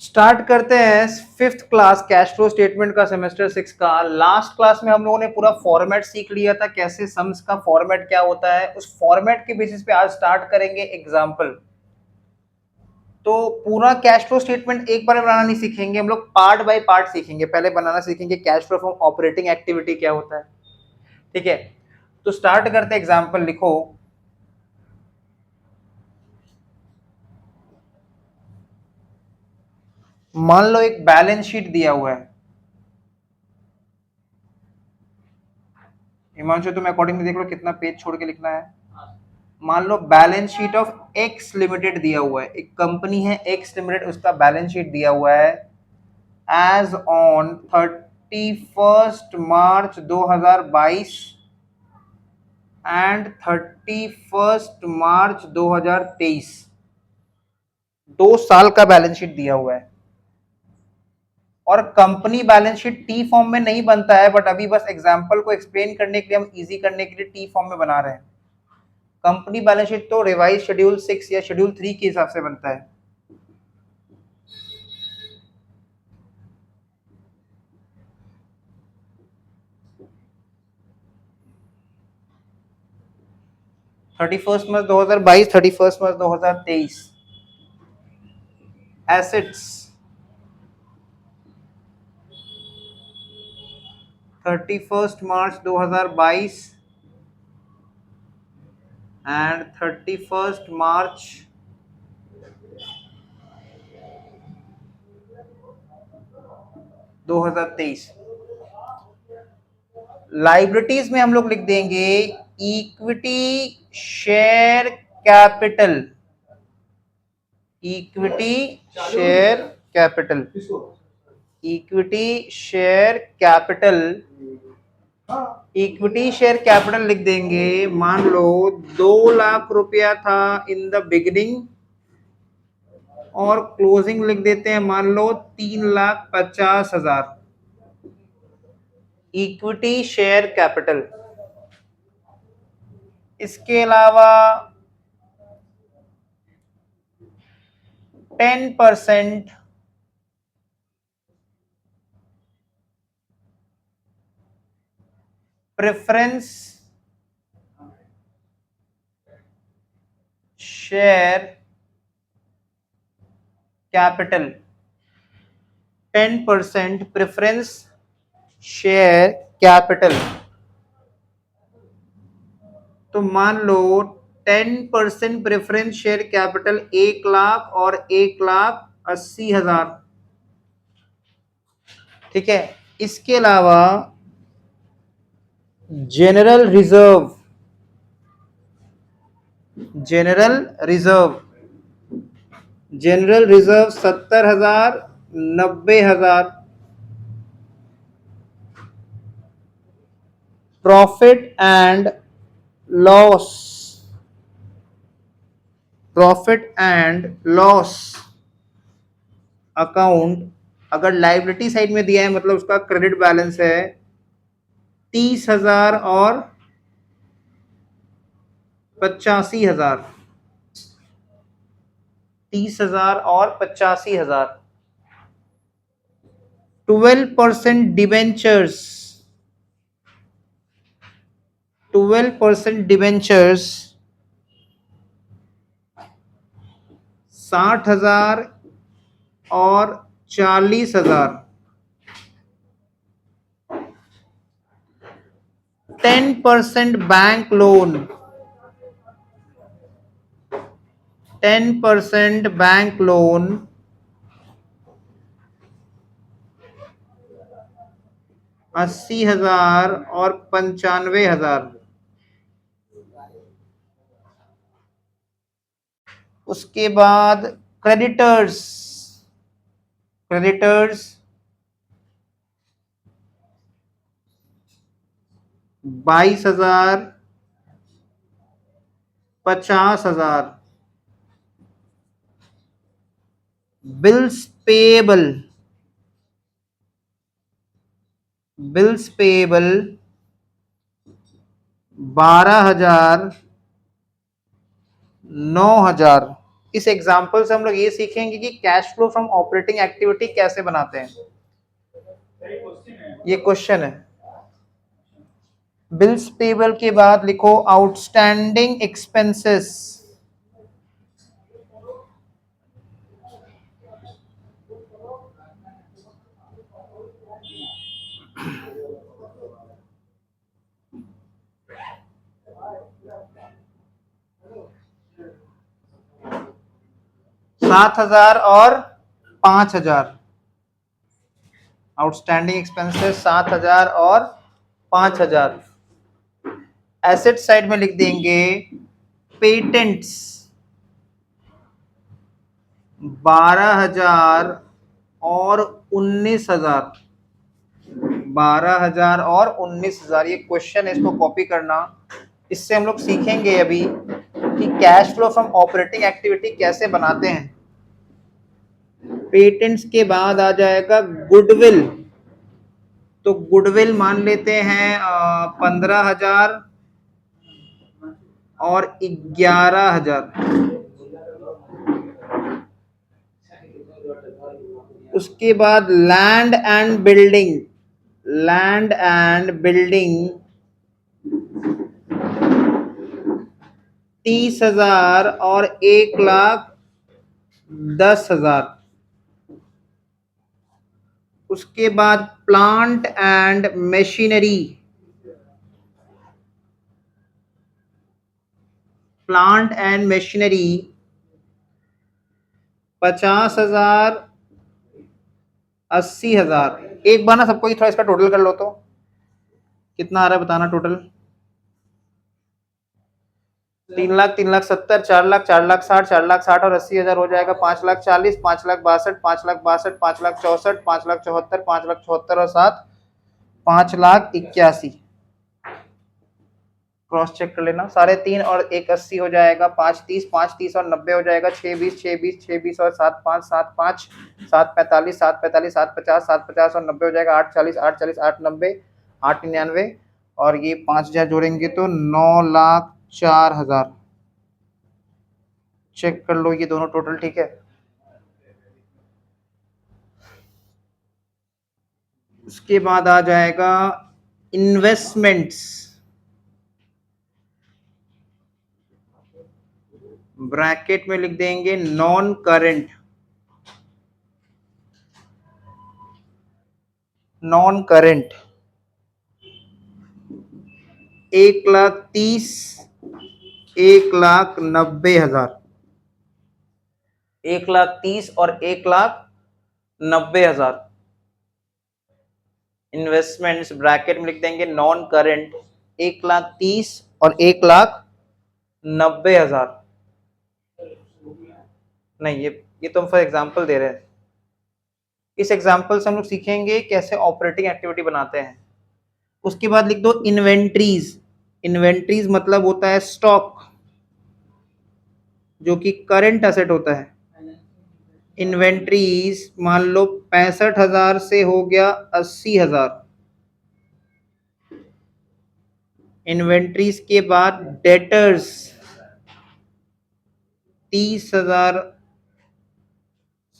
Start करते हैं fifth class cash flow statement का सेमेस्टर 6 का। लास्ट क्लास में हम लोगों ने पूरा फॉर्मेट सीख लिया था, कैसे सम्स का फॉर्मेट क्या होता है। उस फॉर्मेट के बेसिस पे आज स्टार्ट करेंगे एग्जांपल। तो पूरा कैश फ्लो स्टेटमेंट एक बार में बनाना नहीं सीखेंगे, हम लोग पार्ट बाय पार्ट सीखेंगे। पहले बनाना सीखेंगे cash flow from operating activity क्या होता है, ठीक है। तो स्टार्ट करते हैं, एग्जांपल लिखो। मान लो एक बैलेंस शीट दिया हुआ है। हिमांशु तुम अकॉर्डिंग देख लो कितना पेज छोड़ के लिखना है। मान लो balance sheet of x limited दिया हुआ है, एक कंपनी है एक्स लिमिटेड, उसका बैलेंस शीट दिया हुआ है as on 31 March 2022 and 31 March 2023। 2 साल का बैलेंस शीट दिया हुआ है। और company balance sheet T form में नहीं बनता है, बट अभी बस एग्जांपल को एक्सप्लेन करने के लिए, हम इजी करने के लिए टी फॉर्म में बना रहे हैं। कंपनी बैलेंस शीट तो रिवाइज शेड्यूल 6 या शेड्यूल 3 के हिसाब से बनता है। Thirty first March 2022, 31 March 2023। Assets 31 March 2022 and 31 March 2023। Liabilities में हम लोग लिख देंगे equity share capital. Equity share capital, equity share capital. Equity share capital लिख देंगे, मान लो 2 लाख रुपया था इन द बिगिनिंग, और क्लोजिंग लिख देते हैं मान लो 3,50,000। Equity share capital. इसके अलावा 10% preference share capital. 10% preference share capital. तो मान लो 10% प्रेफरेंस शेयर कैपिटल 1 लाख और 1,80,000, ठीक है। इसके अलावा general reserve, general reserve, general reserve 70,000, 90,000। Profit and loss, profit and loss account, अगर लाइबिलिटी साइड में दिया है मतलब उसका क्रेडिट बैलेंस है 30,000 और 85,000। 30,000 और 85,000। 12% डिबेंचर्स, 12% डिबेंचर्स 60,000 और 40,000। 10% बैंक लोन, 10% बैंक लोन 80,000 और 95,000। उसके बाद creditors, creditors 22,000, 50,000। Bills payable, bills payable 12,000, 9,000। इस एग्जाम्पल से हम लोग ये सीखेंगे कि cash flow from operating activity कैसे बनाते हैं। ये क्वेश्चन है। बिल्स पेबल के बाद लिखो आउटस्टैंडिंग एक्सपेंसेस। $7,000 और $5,000। आउटस्टैंडिंग एक्सपेंसेस 7,000 और 5,000। एसेट साइड में लिख देंगे पेटेंट्स 12,000 और 19,000। 12,000 और 19,000 ये क्वेश्चन है, इसको कॉपी करना। इससे हम लोग सीखेंगे अभी कि cash flow from operating activity कैसे बनाते हैं। पेटेंट्स के बाद आ जाएगा गुडविल। तो गुडविल मान लेते हैं 15,000 और 11,000। उसके बाद land and building. Land and building 30,000 और 1,10,000। उसके बाद plant and machinery. Plant and machinery 50,000 80,000। एक बार ना सबको थोड़ा इसका टोटल कर लो तो कितना आ रहा है बताना टोटल। 3,00,000 3,70,000 4,00,000 4,60,000 4,60,000 और 80,000 हो जाएगा 5,40,000 5,62,000 5,62,000 5,64,000 5,74,000 5,74,000 और 7 5,81,000। क्रॉस चेक कर लेना। 3.5 और 1,80 हो जाएगा 5,30 5,30 और 90 हो जाएगा 6,20 6,20 6,20 और 7,5 7,5 7,45 7,45 7,50 7,50 और 90 हो जाएगा 8,40 8,40 8,90 8,99 और ये 5,000 जोड़ेंगे तो 9,04,000। चेक कर लो ये दोनों टोटल ठीक है। उसके बाद आ जाएगा इन्वेस्टमेंट्स। ब्रैकेट में लिख देंगे नॉन करेंट। Non current 1,30,000 1,90,000। 1,30,000 और 1,90,000 इन्वेस्टमेंट्स ब्रैकेट में लिख देंगे नॉन करेंट 1,30,000 और 1,90,000। नहीं ये तो हम फॉर एग्जांपल दे रहे हैं। इस एग्जांपल से हम लोग सीखेंगे कैसे ऑपरेटिंग एक्टिविटी बनाते हैं। उसके बाद लिख दो इन्वेंट्रीज। इन्वेंट्रीज मतलब होता है स्टॉक जो कि करंट एसेट होता है। इन्वेंट्रीज मान लो 65,000 से हो गया 80,000। इन्वेंट्रीज के बाद डेटर्स 30,000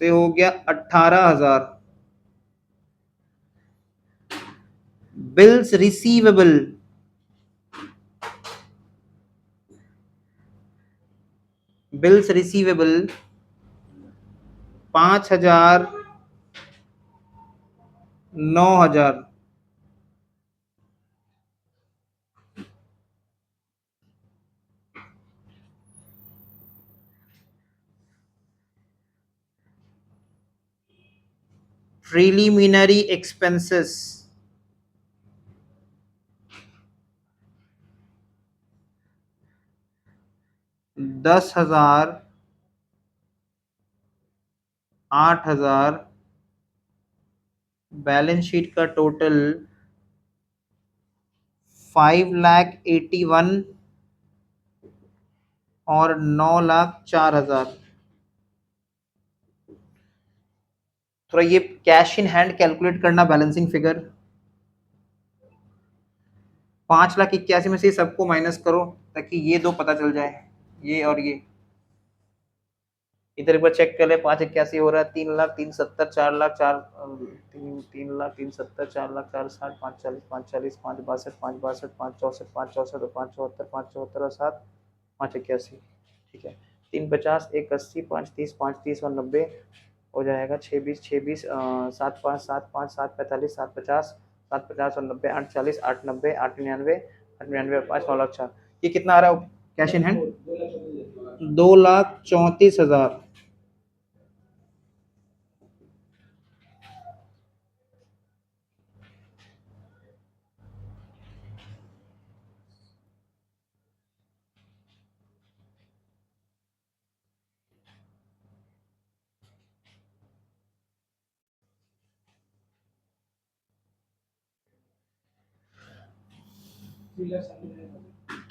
से हो गया 18,000। Bills receivable 5,000 9,000। Preliminary expenses 10,000 8,000। Balance sheet का टोटल 5,81,000 और 9,04,000। थोड़ा ये कैश इन हैंड कैलकुलेट करना बैलेंसिंग फिगर। 5,81,000 में से सबको माइनस करो ताकि ये दो पता चल जाए, ये और ये। इधर एक बार चेक कर ले, 581 हो रहा है, 3 लाख 370, 4 लाख 4, 3 3 लाख 370, 4 लाख 4 60, 540, 540, 562, 562, 564, 564, 574, 574 और 7, 581। ठीक है, 350, 180, 530, 530 और 90 हो जाएगा, 620, 620, 7 5, 7 5, 745, 750, 750 और 90, 840, 890, 899, 899 और 5, 9 लाख 4। ये कितना आ रहा है कैश इन हैंड? 2,34,000।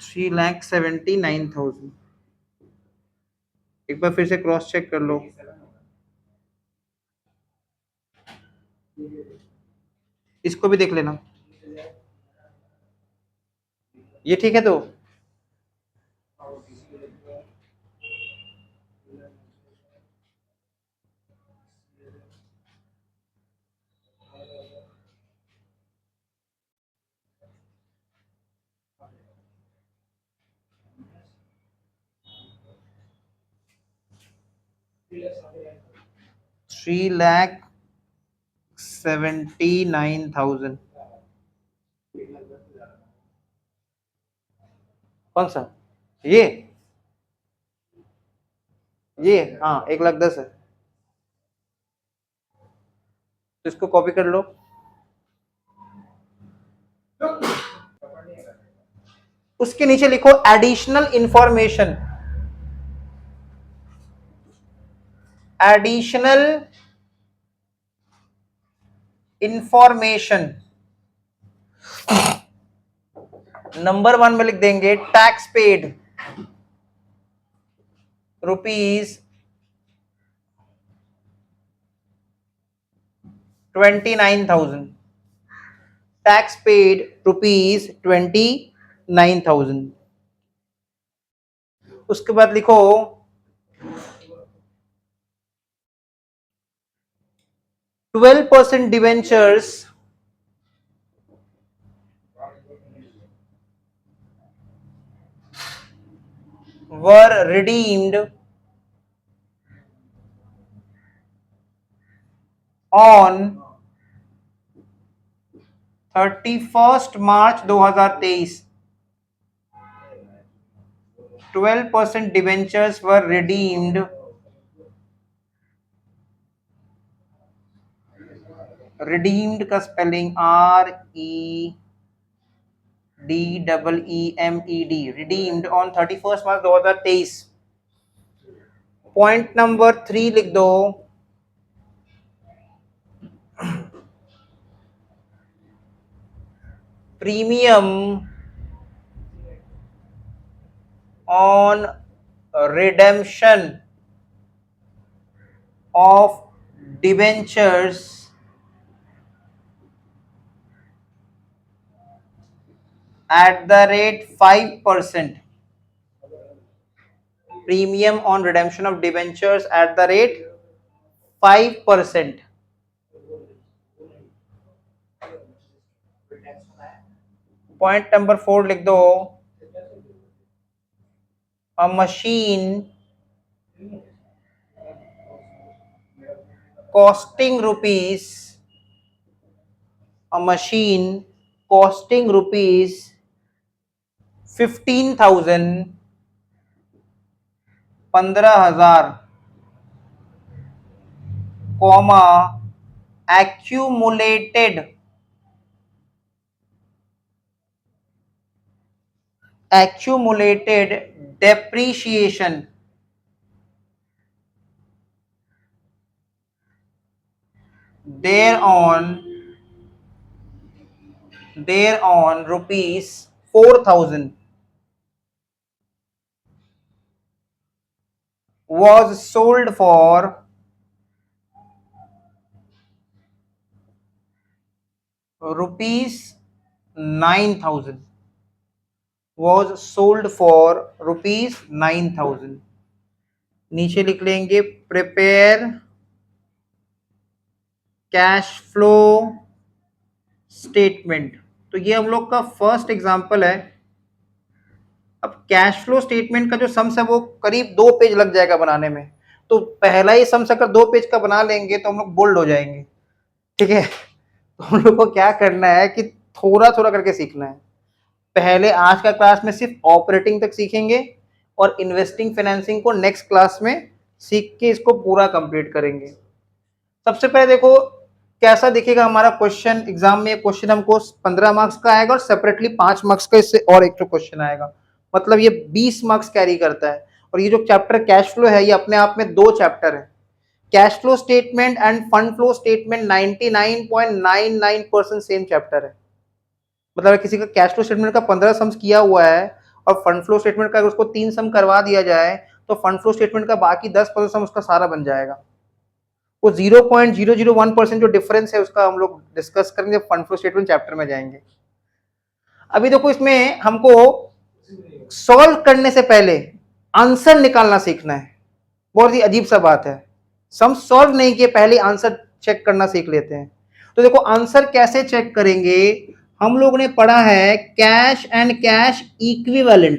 3,79,000। एक बार फिर से क्रॉस चेक कर लो, इसको भी देख लेना। ये ठीक है तो 3,79,000। कौन सा? ये हाँ, 1,10,000 है, तो इसको कॉपी कर लो। उसके नीचे लिखो additional information, additional information. Number 1 में लिख देंगे टैक्स पेड ₹29,000, टैक्स पेड ₹29,000। उसके बाद लिखो 12% debentures were redeemed on 31 March 2023। 12% debentures were redeemed redeemed का spelling REDEEMED, redeemed on 31 March 2023। Point number 3 लिख दो, premium on redemption of debentures at the rate 5%। premium on redemption of debentures at the rate 5%। Point number 4 लिख दो, a machine costing rupees a machine costing rupees 15,000 15,000 comma accumulated depreciation thereon rupees 4,000 was sold for rupees 9,000 was sold for rupees 9,000। नीचे लिख लेंगे prepare cash flow statement. तो ये हम लोग का फर्स्ट एग्जांपल है। अब कैश फ्लो स्टेटमेंट का जो सम्स है वो करीब 2 पेज लग जाएगा बनाने में। तो पहला ही सम्स अगर 2 पेज का बना लेंगे तो हम लोग बोल्ड हो जाएंगे। ठीक है, तो हम लोग को क्या करना है कि थोड़ा थोड़ा करके सीखना है। पहले आज का क्लास में सिर्फ ऑपरेटिंग तक सीखेंगे और इन्वेस्टिंग फाइनेंसिंग को नेक्स्ट क्लास में सीख के इसको पूरा कंप्लीट करेंगे। सबसे पहले देखो कैसा दिखेगा हमारा क्वेश्चन। एग्जाम में क्वेश्चन हमको 15 मार्क्स का आएगा और सेपरेटली 5 मार्क्स का इससे और एक क्वेश्चन आएगा, मतलब ये 20 मार्क्स कैरी करता है। और ये जो चैप्टर कैश फ्लो है ये अपने आप में 2 चैप्टर है। Cash flow statement end fund flow statement 99.99% same chapter है। मतलब किसी का कैश फ्लो स्टेटमेंट का 15 सम्स किया हुआ है और फंड फ्लो स्टेटमेंट का अगर उसको 3 सम करवा दिया जाए तो फंड फ्लो स्टेटमेंट का बाकी 10% उसका सारा बन जाएगा। वो 0.001% जो डिफरेंस है उसका हम लोग डिस्कस करेंगे फंड फ्लो स्टेटमेंट चैप्टर में जाएंगे। अभी देखो इसमें हमको सॉल्व करने से पहले आंसर निकालना सीखना है। बहुत ही अजीब सा बात है, सम सॉल्व नहीं किए पहले आंसर चेक करना सीख लेते हैं। तो देखो आंसर कैसे चेक करेंगे, हम लोग ने पढ़ा है cash and cash equivalent.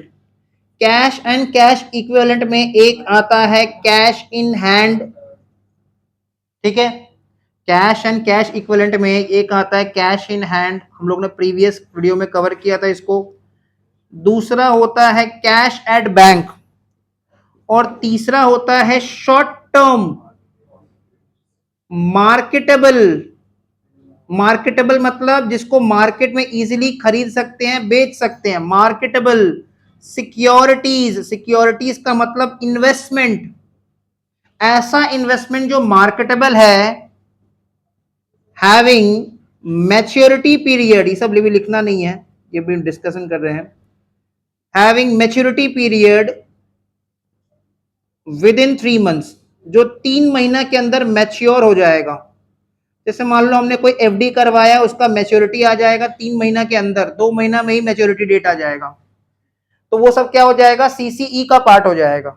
Cash and cash equivalent में एक आता है कैश इन हैंड। ठीक है, कैश एंड कैश इक्विवेलेंट में एक आता है कैश इन हैंड, हम लोग ने प्रीवियस वीडियो में कवर किया था इसको। दूसरा होता है कैश एट बैंक और तीसरा होता है शॉर्ट टर्म मार्केटेबल। मार्केटेबल मतलब जिसको मार्केट में इजीली खरीद सकते हैं, बेच सकते हैं, मार्केटेबल। सिक्योरिटीज, सिक्योरिटीज का मतलब इन्वेस्टमेंट, ऐसा इन्वेस्टमेंट जो मार्केटेबल है। हैविंग मैच्योरिटी पीरियड, ये सब भी लिखना नहीं है, ये भी डिस्कशन कर रहे हैं। Having maturity period with in 3 months, जो 3 महीना के अंदर मैच्योर हो जाएगा। जैसे मान लो हमने कोई एफडी करवाया, उसका मैच्योरिटी आ जाएगा 3 महीना के अंदर, 2 महीना में ही मैच्योरिटी डेट आ जाएगा, तो वो सब क्या हो जाएगा, सीसीई का पार्ट हो जाएगा।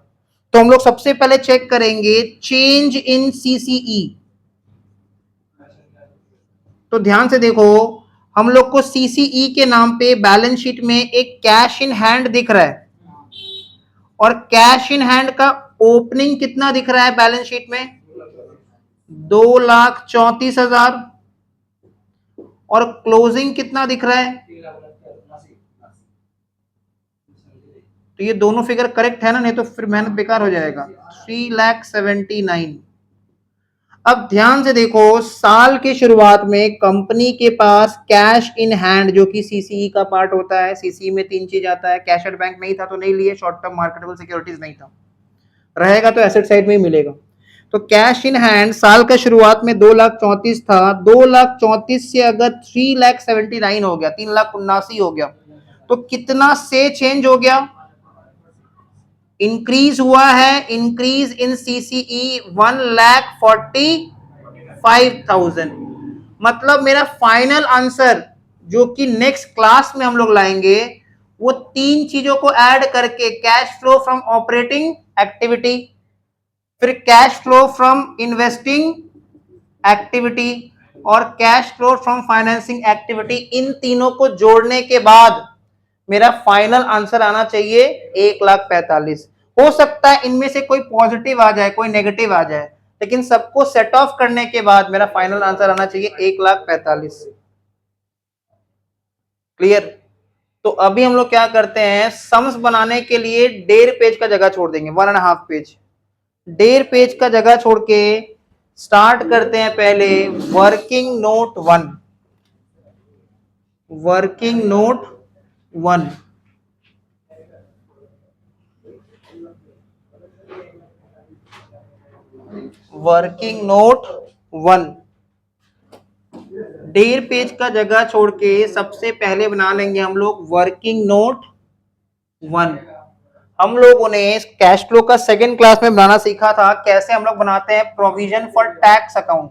तो हम लोग सबसे पहले चेक करेंगे चेंज इन सीसीई। तो ध्यान से देखो, हम लोग को सीसीई के नाम पे बैलेंस शीट में एक कैश इन हैंड दिख रहा है और कैश इन हैंड का ओपनिंग कितना दिख रहा है बैलेंस शीट में, 2,34,000 और क्लोजिंग कितना दिख रहा है। तो ये दोनों फिगर करेक्ट है ना, नहीं तो फिर मेहनत बेकार हो जाएगा। 3,79,000। अब ध्यान से देखो, साल की शुरुआत में कंपनी के पास कैश इन हैंड जो कि सीसीई का पार्ट होता है, सीसीई में 3 चीज आता है, कैश एट बैंक नहीं था तो नहीं लिए, शॉर्ट टर्म मार्केटेबल सिक्योरिटीज नहीं था, रहेगा तो एसेट साइड में ही मिलेगा। तो कैश इन हैंड साल का शुरुआत में 2,34,000 था, 2,34,000 से अगर 3,79,000 हो गया, 3,79,000 हो गया, तो कितना से चेंज हो गया, इंक्रीज हुआ है। Increase in CCE 1,45,000। मतलब मेरा फाइनल आंसर जो कि नेक्स्ट क्लास में हम लोग लाएंगे, वो 3 चीजों को ऐड करके cash flow from operating activity, फिर cash flow from investing activity और cash flow from financing activity, इन तीनों को जोड़ने के बाद मेरा फाइनल आंसर आना चाहिए 1,45,000। हो सकता है इनमें से कोई पॉजिटिव आ जाए, कोई नेगेटिव आ जाए, लेकिन सबको सेट ऑफ करने के बाद मेरा फाइनल आंसर आना चाहिए 1,45,000। क्लियर। तो अभी हम लोग क्या करते हैं, सम्स बनाने के लिए 1.5 पेज का जगह छोड़ देंगे, 1.5 पेज, 1.5 पेज का जगह छोड़ के स्टार्ट करते हैं पहले working note 1। Working note 1, working note 1, 1.5 page का जगह छोड़ के सबसे पहले बना लेंगे हम लोग वर्किंग नोट 1। हम लोगों ने कैश फ्लो का सेकंड क्लास में बनाना सीखा था, कैसे हम लोग बनाते हैं provision for tax account.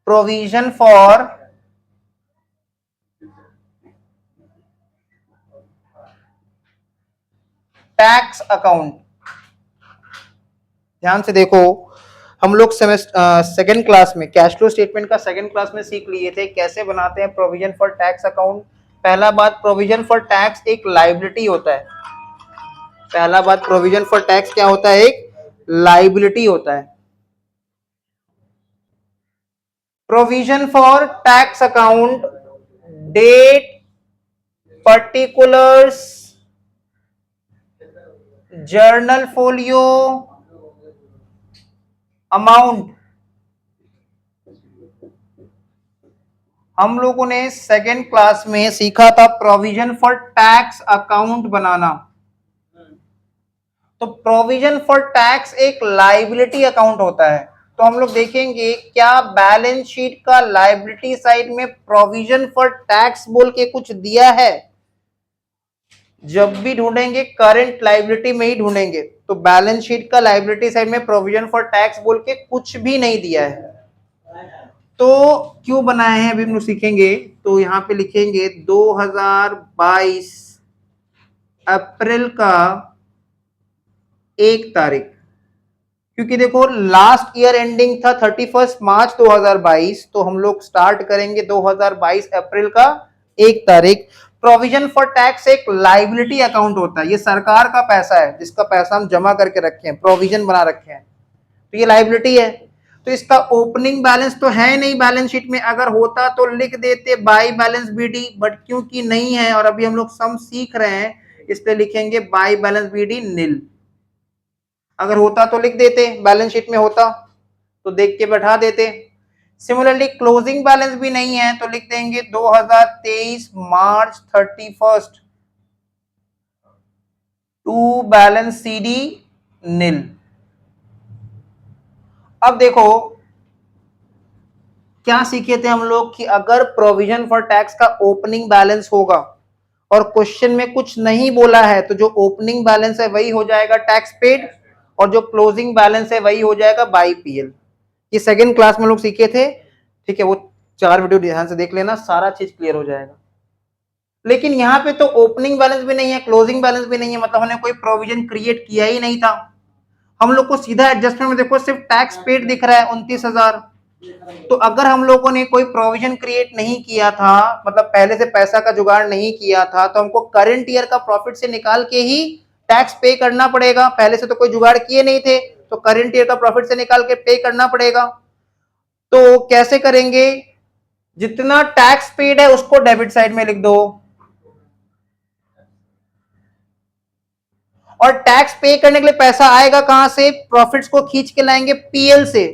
Provision for tax account. ध्यान से देखो, हम लोग सेमेस्टर सेकेंड क्लास में कैश फ्लो स्टेटमेंट का सेकेंड क्लास में सीख लिए थे कैसे बनाते हैं प्रोविजन फॉर टैक्स अकाउंट। पहला बात, प्रोविजन फॉर टैक्स एक लाइबिलिटी होता है। पहला बात, प्रोविजन फॉर टैक्स क्या होता है? एक लाइबिलिटी होता है। Provision for tax account, date, particulars, journal folio, amount. हम लोगों ने सेकेंड क्लास में सीखा था प्रोविजन फॉर टैक्स अकाउंट बनाना। तो प्रोविजन फॉर टैक्स एक लायबिलिटी अकाउंट होता है। तो हम लोग देखेंगे क्या बैलेंस शीट का लायबिलिटी साइड में प्रोविजन फॉर टैक्स बोल के कुछ दिया है। जब भी ढूंढेंगे करंट लायबिलिटी में ही ढूंढेंगे। तो बैलेंस शीट का लायबिलिटी साइड में प्रोविजन फॉर टैक्स बोल के कुछ भी नहीं दिया है। तो क्यों बनाए हैं अभी हम लोग सीखेंगे। तो यहाँ पे लिखेंगे 2022 अप्रैल का 1 तारीख, क्योंकि देखो लास्ट ईयर एंडिंग था 31 मार्च 2022। तो हम लोग स्टार्ट करेंगे 2022 अप्रैल का 1 तारीख। प्रोविजन फॉर टैक्स एक लाइबिलिटी अकाउंट होता है। ये सरकार का पैसा है जिसका पैसा हम जमा करके रखे हैं, प्रोविजन बना रखे हैं, तो ये लाइबिलिटी है। तो इसका ओपनिंग बैलेंस तो है नहीं बैलेंस शीट में, अगर होता तो लिख देते बाई बैलेंस बीडी, बट क्योंकि नहीं है और अभी हम लोग सम सीख रहे हैं इसलिए लिखेंगे बाई बैलेंस बीडी नील। अगर होता तो लिख देते, बैलेंस शीट में होता तो देख के बैठा देते। सिमिलरली क्लोजिंग बैलेंस भी नहीं है तो लिख देंगे 2023 मार्च 31 टू बैलेंस सीडी नील। अब देखो क्या सीखे थे हम लोग कि अगर प्रोविजन फॉर टैक्स का ओपनिंग बैलेंस होगा और क्वेश्चन में कुछ नहीं बोला है तो जो ओपनिंग बैलेंस है वही हो जाएगा टैक्स पेड और जो क्लोजिंग बैलेंस है वही हो जाएगा बाई पीएल। ये सेकंड क्लास में लोग सीखे थे, ठीक है, वो 4 वीडियो ध्यान से देख लेना, सारा चीज क्लियर हो जाएगा। लेकिन यहाँ पे तो ओपनिंग बैलेंस भी नहीं है, क्लोजिंग बैलेंस भी नहीं है, मतलब हमने कोई प्रोविजन क्रिएट किया ही नहीं था। हम लोग को सीधा एडजस्टमेंट में देखो सिर्फ टैक्स पेड दिख रहा है 29,000। तो अगर हम लोगों ने कोई प्रोविजन क्रिएट नहीं किया था, मतलब पहले से पैसा का जुगाड़ नहीं किया था, तो हमको करंट ईयर का प्रॉफिट से निकाल के ही टैक्स पे करना पड़ेगा। पहले से तो कोई जुगाड़ किए नहीं थे तो करंट ईयर का प्रॉफिट से निकाल के पे करना पड़ेगा। तो कैसे करेंगे, जितना टैक्स पेड है उसको डेबिट साइड में लिख दो और टैक्स पे करने के लिए पैसा आएगा कहां से? प्रॉफिट्स को खींच के लाएंगे पीएल से।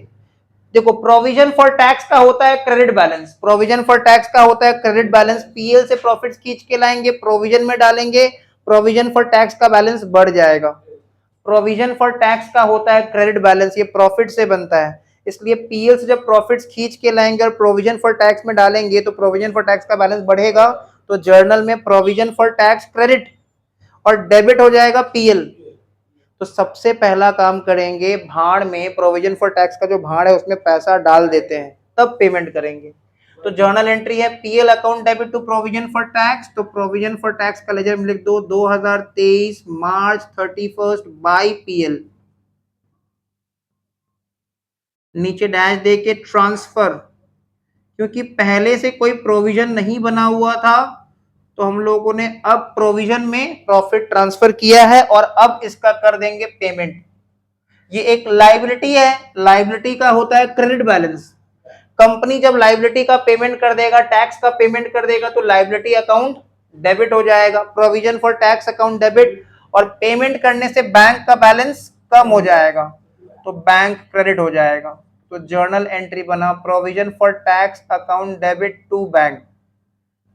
देखो प्रोविजन फॉर टैक्स का होता है credit balance, provision for tax का होता है क्रेडिट बैलेंस, पीएल से प्रॉफिट्स खींच के लाएंगे, प्रोविजन में डालेंगे, प्रोविजन फॉर टैक्स का बैलेंस बढ़ जाएगा। प्रोविजन फॉर टैक्स का होता है क्रेडिट बैलेंस, ये प्रॉफिट से बनता है, इसलिए पीएल से जब प्रॉफिट्स खींच के लाएंगे और प्रोविजन फॉर टैक्स में डालेंगे तो प्रोविजन फॉर टैक्स का बैलेंस बढ़ेगा। तो जर्नल में प्रोविजन फॉर टैक्स क्रेडिट और डेबिट हो जाएगा पीएल। तो सबसे पहला काम करेंगे, भाड़ में प्रोविजन फॉर टैक्स का जो भाड़ है उसमें पैसा डाल देते हैं, तब पेमेंट करेंगे। तो जर्नल एंट्री है PL account debit to provision for tax. तो प्रोविजन फॉर टैक्स का लेजर में लिख दो 2023 मार्च 31 बाई पीएल, नीचे डैश दे के ट्रांसफर, क्योंकि पहले से कोई प्रोविजन नहीं बना हुआ था तो हम लोगों ने अब प्रोविजन में प्रॉफिट ट्रांसफर किया है और अब इसका कर देंगे पेमेंट। ये एक लाइबिलिटी है, लाइबिलिटी का होता है क्रेडिट बैलेंस। कंपनी जब लाइबिलिटी का पेमेंट कर देगा, टैक्स का पेमेंट कर देगा तो लाइबिलिटी अकाउंट डेबिट हो जाएगा, provision for tax account debit, और पेमेंट करने से बैंक का बैलेंस कम हो जाएगा तो बैंक क्रेडिट हो जाएगा। तो जर्नल एंट्री बना provision for tax account debit to bank,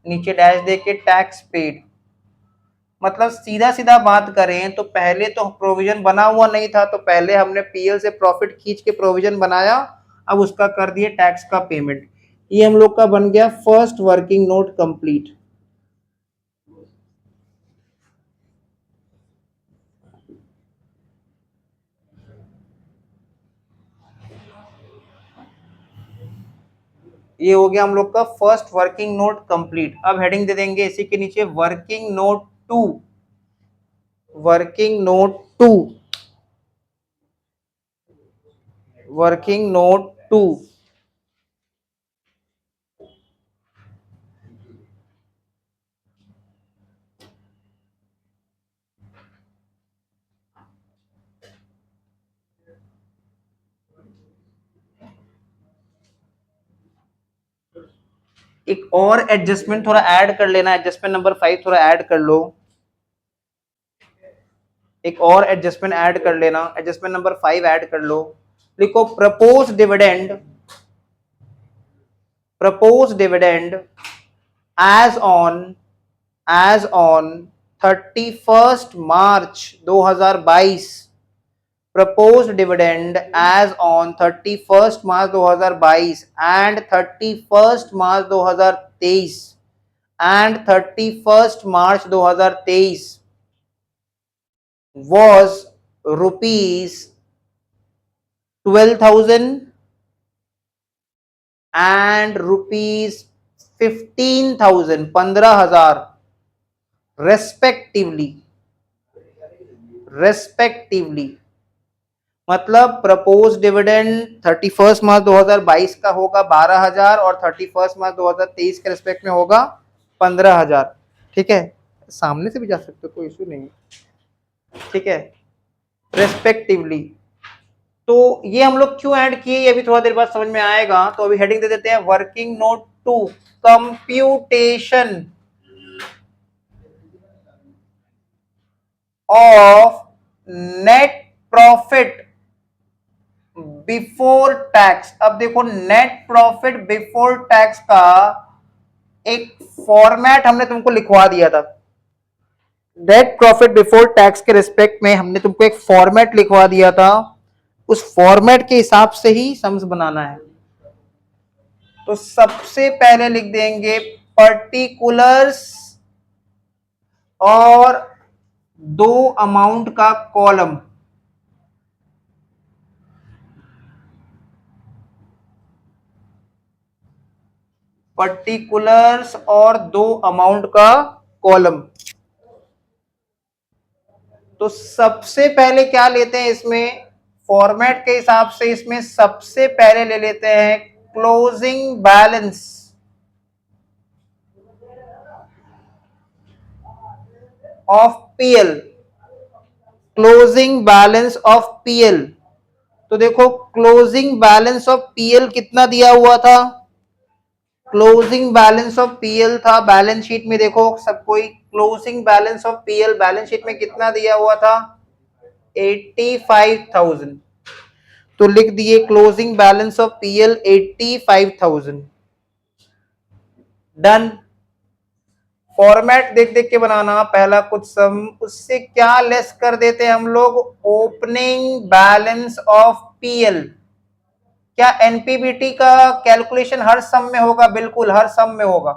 नीचे डैश दे के टैक्स पेड। मतलब सीधा सीधा बात करें तो पहले तो प्रोविजन बना हुआ नहीं था तो पहले हमने पीएल से प्रॉफिट खींच के प्रोविजन बनाया, अब उसका कर दिए टैक्स का पेमेंट। ये हम लोग का बन गया फर्स्ट वर्किंग नोट कंप्लीट। ये हो गया हम लोग का फर्स्ट वर्किंग नोट कंप्लीट। अब हेडिंग दे देंगे इसी के नीचे working note two. Working note two, working note two. एक और एडजस्टमेंट थोड़ा ऐड कर लेना, एडजस्टमेंट नंबर 5 थोड़ा ऐड कर लो। एक और एडजस्टमेंट ऐड कर लेना, एडजस्टमेंट नंबर 5 ऐड कर लो। लिखो propose dividend, propose dividend as on 31 March 2022। proposed dividend as on 31 March 2022 and 31 March 2023 and 31 March 2023 was rupees 12,000 and rupees 15,000 15,000 respectively. मतलब प्रपोज डिविडेंड 31 मार्च 2022 का होगा 12,000 और 31 मार्च 2023 के रिस्पेक्ट में होगा 15,000। ठीक है, सामने से भी जा सकते हो, कोई इशू नहीं। ठीक है, रेस्पेक्टिवली। तो ये हम लोग क्यों ऐड किए ये भी थोड़ा देर बाद समझ में आएगा। तो अभी हेडिंग दे देते हैं working note two, computation of net profit before tax. अब देखो नेट प्रॉफिट बिफोर टैक्स का एक फॉर्मेट हमने तुमको लिखवा दिया था। नेट प्रॉफिट बिफोर टैक्स के रिस्पेक्ट में हमने तुमको एक फॉर्मेट लिखवा दिया था, उस फॉर्मेट के हिसाब से ही सम्स बनाना है। तो सबसे पहले लिख देंगे पर्टिकुलर्स और 2 अमाउंट का कॉलम। पर्टिकुलर्स और 2 अमाउंट का कॉलम। तो सबसे पहले क्या लेते हैं इसमें, फॉर्मेट के हिसाब से इसमें सबसे पहले ले लेते हैं closing balance of PL. Closing balance of PL. तो देखो क्लोजिंग बैलेंस ऑफ पीएल कितना दिया हुआ था, क्लोजिंग बैलेंस ऑफ पीएल था बैलेंस शीट में। देखो सब कोई, closing balance of PL balance sheet में कितना दिया हुआ था, 85,000। तो लिख दिए closing balance of PL 85,000। Done. Format देख देख के बनाना, पहला कुछ सम, उससे क्या लेस कर देते हैं हम लोग, ओपनिंग बैलेंस ऑफ पीएल। क्या एनपीबीटी का कैलकुलेशन हर सम में होगा, बिल्कुल हर सम में होगा,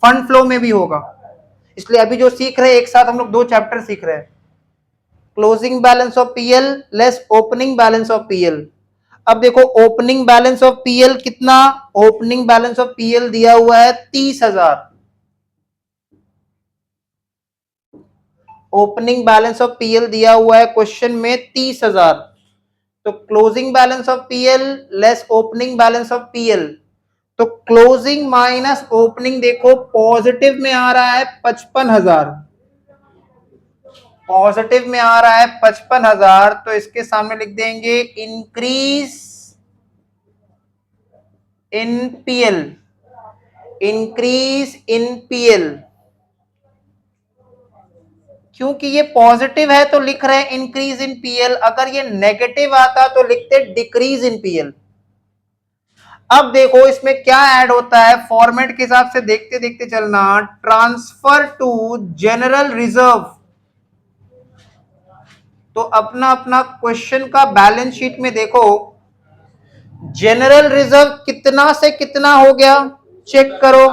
फंड फ्लो में भी होगा। इसलिए अभी जो सीख रहे हैं एक साथ हम लोग 2 चैप्टर सीख रहे हैं, closing balance of PL less opening balance of PL. अब देखो ओपनिंग बैलेंस ऑफ पीएल कितना, ओपनिंग बैलेंस ऑफ पीएल दिया हुआ है 30,000। ओपनिंग बैलेंस ऑफ पीएल दिया हुआ है क्वेश्चन में 30,000। तो closing balance of PL less opening balance of PL, तो क्लोजिंग माइनस ओपनिंग देखो पॉजिटिव में आ रहा है 55,000। पॉजिटिव में आ रहा है 55,000, तो इसके सामने लिख देंगे increase in PL, increase in PL. क्योंकि ये पॉजिटिव है तो लिख रहे हैं इंक्रीज इन पीएल, अगर ये नेगेटिव आता तो लिखते डिक्रीज इन पीएल। अब देखो इसमें क्या ऐड होता है, फॉर्मेट के हिसाब से देखते देखते चलना, ट्रांसफर टू जनरल रिजर्व। तो अपना अपना क्वेश्चन का बैलेंस शीट में देखो जनरल रिजर्व कितना से कितना हो गया, चेक करो।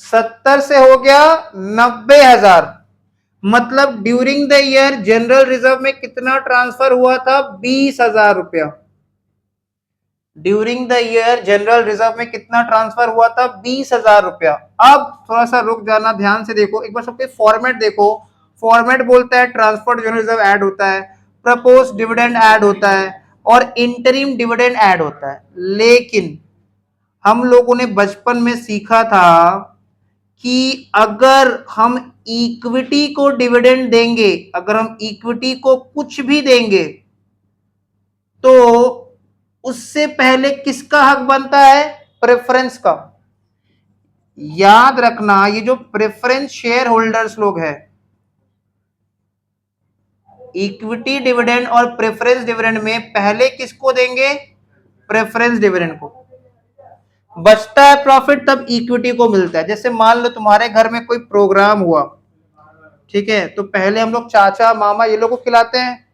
70 से हो गया 90,000। मतलब during the year general reserve में कितना ट्रांसफर हुआ था? 20,000 रुपया। During the year general reserve में कितना ट्रांसफर हुआ था? 20,000 रुपया। अब थोड़ा सा रुक जाना, ध्यान से देखो, एक बार सबके फॉर्मेट देखो। फॉर्मेट बोलता है ट्रांसफर जनरल रिजर्व ऐड होता है, प्रपोज डिविडेंड ऐड होता है और इंटरिम डिविडेंड ऐड होता है। लेकिन हम लोगों ने बचपन में सीखा था कि अगर हम इक्विटी को डिविडेंड देंगे, अगर हम इक्विटी को कुछ भी देंगे, तो उससे पहले किसका हक बनता है? प्रेफरेंस का। याद रखना, ये जो प्रेफरेंस शेयर होल्डर्स लोग हैं, इक्विटी डिविडेंड और प्रेफरेंस डिविडेंड में पहले किसको देंगे? प्रेफरेंस डिविडेंड को। बचता है प्रॉफिट तब इक्विटी को मिलता है। जैसे मान लो तुम्हारे घर में कोई प्रोग्राम हुआ, ठीक है, तो पहले हम लोग चाचा मामा ये लोग को खिलाते हैं,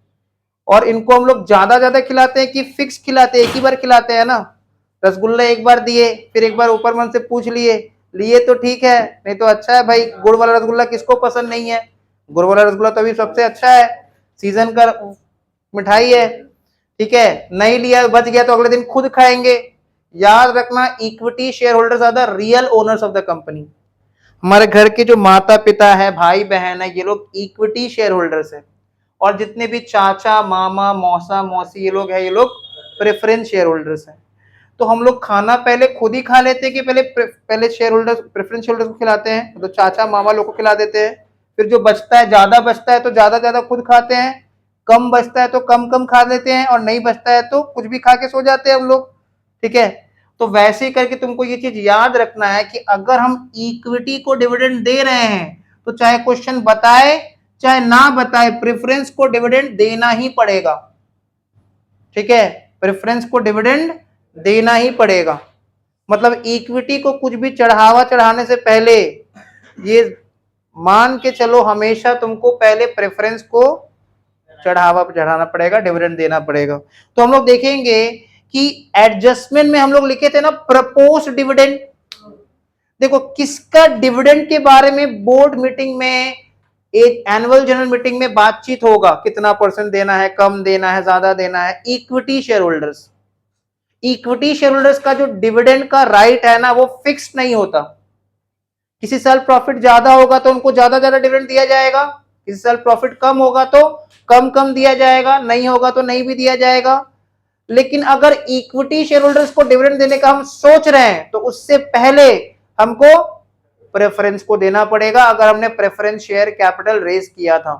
और इनको हम लोग ज्यादा ज्यादा खिलाते हैं कि फिक्स खिलाते हैं, एक ही बार खिलाते हैं ना। रसगुल्ला एक बार दिए, फिर एक बार ऊपर मन से पूछ लिए, लिए तो ठीक है, नहीं तो अच्छा है भाई, गुड़ वाला रसगुल्ला किसको पसंद नहीं है? गुड़ वाला रसगुल्ला तो अभी सबसे अच्छा है, सीजन का मिठाई है, ठीक है। नहीं लिया, बच गया तो अगले दिन खुद खाएंगे। याद रखना, equity share holders are the real owners of the company. हमारे घर के जो माता पिता है, भाई बहन है, ये लोग इक्विटी शेयर होल्डर्स है। और जितने भी चाचा मामा मौसा मौसी ये लोग हैं, ये लोग प्रेफरेंस शेयर होल्डर्स हैं। तो हम लोग खाना पहले खुद ही खा लेते हैं कि पहले share holders preference share holders को खिलाते हैं, तो चाचा मामा लोग को खिला देते हैं। फिर जो बचता है, ज्यादा बचता है तो ज्यादा ज्यादा खुद खाते हैं, कम बचता है तो कम कम खा लेते हैं, और नहीं बचता है तो कुछ भी खा के सो जाते हैं हम लोग, ठीक है। तो वैसे ही करके तुमको ये चीज याद रखना है कि अगर हम इक्विटी को डिविडेंड दे रहे हैं, तो चाहे क्वेश्चन बताए चाहे ना बताए, प्रेफरेंस को डिविडेंड देना ही पड़ेगा, ठीक है। प्रेफरेंस को डिविडेंड देना ही पड़ेगा। मतलब इक्विटी को कुछ भी चढ़ावा चढ़ाने से पहले ये मान के चलो, हमेशा तुमको पहले प्रेफरेंस को चढ़ावा चढ़ाना पड़ेगा, डिविडेंड देना पड़ेगा। तो हम लोग देखेंगे कि एडजस्टमेंट में हम लोग लिखे थे ना प्रपोज डिविडेंड। देखो किसका डिविडेंड के बारे में बोर्ड मीटिंग में, एक एनुअल जनरल मीटिंग में बातचीत होगा, कितना परसेंट देना है, कम देना है, ज्यादा देना है? Equity share holders. Equity share holders का जो डिविडेंड का राइट है ना, वो फिक्स नहीं होता। किसी साल प्रॉफिट ज्यादा होगा तो उनको ज्यादा ज्यादा डिविडेंड दिया जाएगा, किसी साल प्रॉफिट कम होगा तो कम कम दिया जाएगा, नहीं होगा तो नहीं भी दिया जाएगा। लेकिन अगर इक्विटी शेयर होल्डर्स को डिविडेंड देने का हम सोच रहे हैं, तो उससे पहले हमको प्रेफरेंस को देना पड़ेगा, अगर हमने प्रेफरेंस शेयर कैपिटल रेज किया था।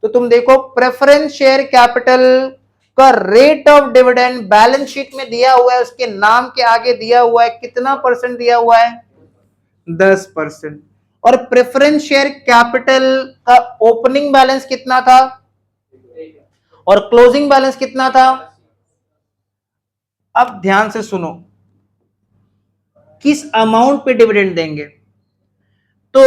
तो तुम देखो, प्रेफरेंस शेयर कैपिटल का rate of dividend balance sheet में दिया हुआ है, उसके नाम के आगे दिया हुआ है, कितना परसेंट दिया हुआ है? 10%। और प्रेफरेंस शेयर कैपिटल का ओपनिंग बैलेंस कितना था और क्लोजिंग बैलेंस कितना था? अब ध्यान से सुनो, किस अमाउंट पे डिविडेंड देंगे? तो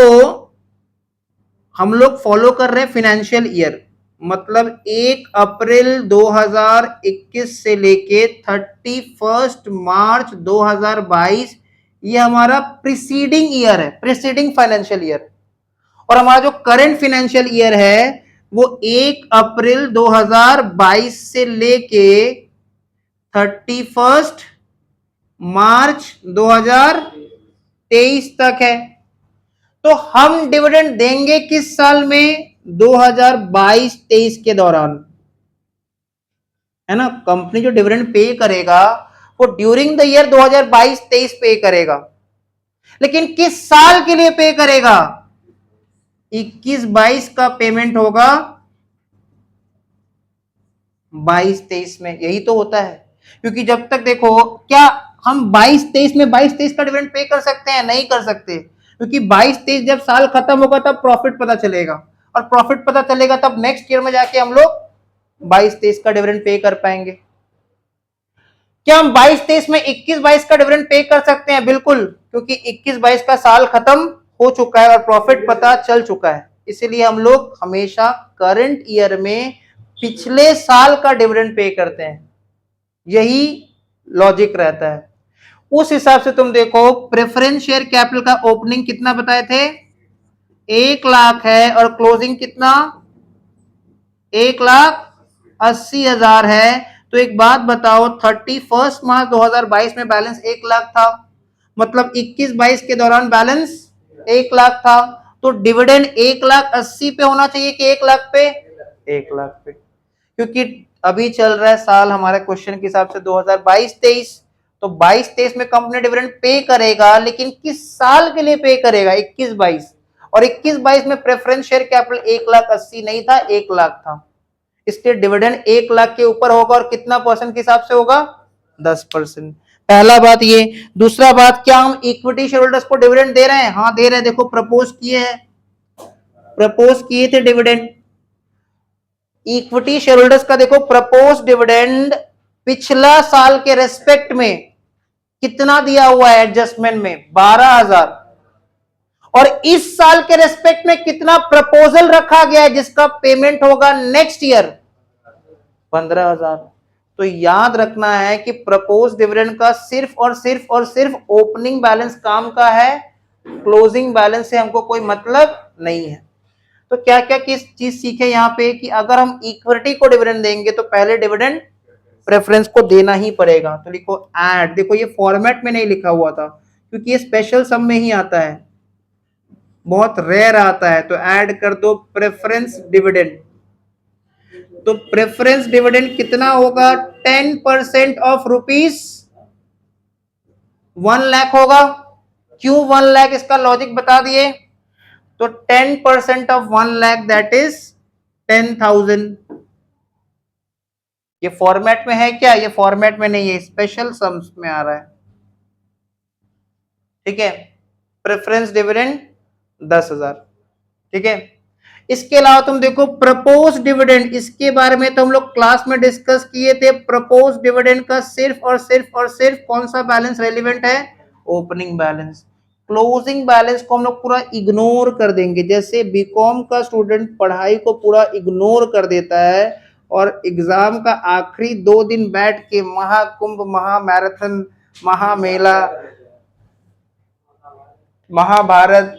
हम लोग फॉलो कर रहे हैं फाइनेंशियल ईयर, मतलब 1 अप्रैल 2021 से लेके 31 मार्च 2022, ये हमारा प्रीसीडिंग ईयर है, प्रीसीडिंग फाइनेंशियल ईयर। और हमारा जो करंट फाइनेंशियल ईयर है वो 1 अप्रैल 2022 से लेके 31 मार्च 2023 तक है। तो हम डिविडेंड देंगे किस साल में? 2022-23 के दौरान, है ना। कंपनी जो डिविडेंड पे करेगा वो ड्यूरिंग द ईयर 2022-23 पे करेगा, लेकिन किस साल के लिए पे करेगा? 21-22 का पेमेंट होगा 22-23 में। यही तो होता है, क्योंकि जब तक देखो, क्या हम 22-23 में 22-23 का डिविडेंड पे कर सकते हैं? नहीं कर सकते, क्योंकि 22-23 जब साल खत्म होगा तब प्रॉफिट पता चलेगा, और प्रॉफिट पता चलेगा तब नेक्स्ट ईयर में जाके हम लोग 22-23 का डिविडेंड पे कर पाएंगे। क्या हम 22-23 में 21-22 का डिविडेंड पे कर सकते हैं? बिल्कुल, क्योंकि 21-22 का साल खत्म हो चुका है और प्रॉफिट पता चल चुका है। इसीलिए हम लोग हमेशा करंट ईयर में पिछले साल का डिविडेंड पे करते हैं, यही लॉजिक रहता है। उस हिसाब से तुम देखो, प्रेफरेंस शेयर कैपिटल का ओपनिंग कितना बताए थे? 1 लाख है और क्लोजिंग कितना 1,80,000 है। तो एक बात बताओ 31 मार्च 2022 में बैलेंस 1 लाख था, मतलब 21-22 के दौरान बैलेंस 1 लाख था। तो डिविडेंड 1,80,000 पे होना चाहिए कि 1 लाख पे, 1 लाख पे, क्योंकि अभी चल रहा है साल हमारे क्वेश्चन के हिसाब से 2022-23। तो 22-23 में कंपनी डिविडेंड पे करेगा, लेकिन किस साल के लिए पे करेगा 21-22, और 21-22 में प्रेफरेंस शेयर कैपिटल 1,80,000 नहीं था, 1 लाख था। इसलिए डिविडेंड 1 लाख के ऊपर होगा और कितना परसेंट के हिसाब से होगा 10%। पहला बात ये। दूसरा बात, क्या हम इक्विटी शेयर होल्डर्स को डिविडेंड दे रहे हैं? हाँ दे रहे हैं, देखो प्रपोज किए हैं, प्रपोज किए थे डिविडेंड। इक्विटी शेयर होल्डर्स का देखो प्रपोज डिविडेंड पिछला साल के रेस्पेक्ट में कितना दिया हुआ है एडजस्टमेंट में 12,000, और इस साल के रेस्पेक्ट में कितना प्रपोजल रखा गया है जिसका पेमेंट होगा नेक्स्ट ईयर 15,000। तो याद रखना है कि प्रपोज डिविडेंड का सिर्फ और सिर्फ और सिर्फ ओपनिंग बैलेंस काम का है, क्लोजिंग बैलेंस से हमको कोई मतलब नहीं है। तो क्या क्या किस चीज सीखे यहाँ पे कि अगर हम इक्विटी को डिविडेंड देंगे तो पहले डिविडेंड प्रेफरेंस को देना ही पड़ेगा। तो लिखो ऐड, देखो ये फॉर्मेट में नहीं लिखा हुआ था क्योंकि ये स्पेशल सम में ही आता है, बहुत रेयर आता है। तो ऐड कर दो प्रेफरेंस डिविडेंड। तो प्रेफरेंस डिविडेंड कितना होगा 10% ऑफ रुपीज 1 लाख होगा। क्यों 1 लाख, इसका लॉजिक बता दिए। तो 10% ऑफ 1 लाख दैट इज 10,000। ये फॉर्मेट में है क्या? ये फॉर्मेट में नहीं है, स्पेशल सम्स में आ रहा है। ठीक है, प्रेफरेंस डिविडेंड 10,000। ठीक है, इसके अलावा तुम देखो प्रपोज डिविडेंड, इसके बारे में तो हम लोग क्लास में डिस्कस किए थे। प्रपोज डिविडेंड का सिर्फ और सिर्फ और सिर्फ कौन सा बैलेंस रेलिवेंट है? Opening balance. क्लोजिंग बैलेंस को हम लोग पूरा इग्नोर कर देंगे, जैसे बीकॉम का स्टूडेंट पढ़ाई को पूरा इग्नोर कर देता है और एग्जाम का आखिरी 2 दिन बैठ के महाकुंभ, महामैराथन, महामेला, महाभारत,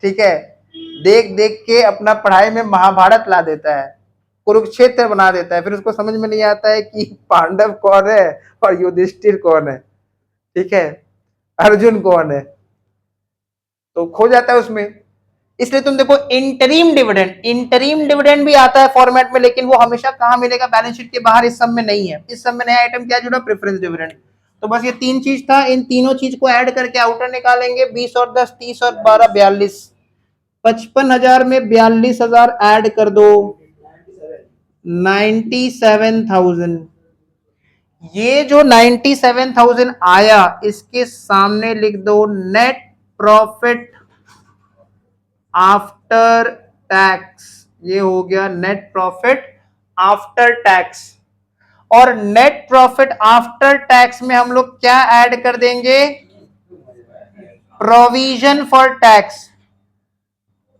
ठीक है, देख देख के अपना पढ़ाई में महाभारत ला देता है, कुरुक्षेत्र बना देता है, फिर उसको समझ में नहीं आता है कि पांडव कौन है और युधिष्ठिर कौन है, ठीक है, अर्जुन कौन है, तो खो जाता है उसमें। इसलिए तुम देखो इंटरिम डिविडेंड, इंटरिम डिविडेंड भी आता है फॉर्मेट में, लेकिन वो हमेशा कहां मिलेगा? बैलेंस शीट के बाहर, इस सब में नहीं है। इस सब में नया आइटम क्या जुड़ा? Preference dividend. तो बस ये 3 चीज था, इन तीनों चीज को ऐड करके आउटर निकालेंगे। 20 और 10 30 और 12 42, 55,000 में 42,000 ऐड कर दो, 97,000। ये जो 97,000 आया, इसके सामने लिख दो नेट प्रॉफिट आफ्टर टैक्स। ये हो गया नेट प्रॉफिट आफ्टर टैक्स। और नेट प्रॉफिट आफ्टर टैक्स में हम लोग क्या ऐड कर देंगे? Provision for tax.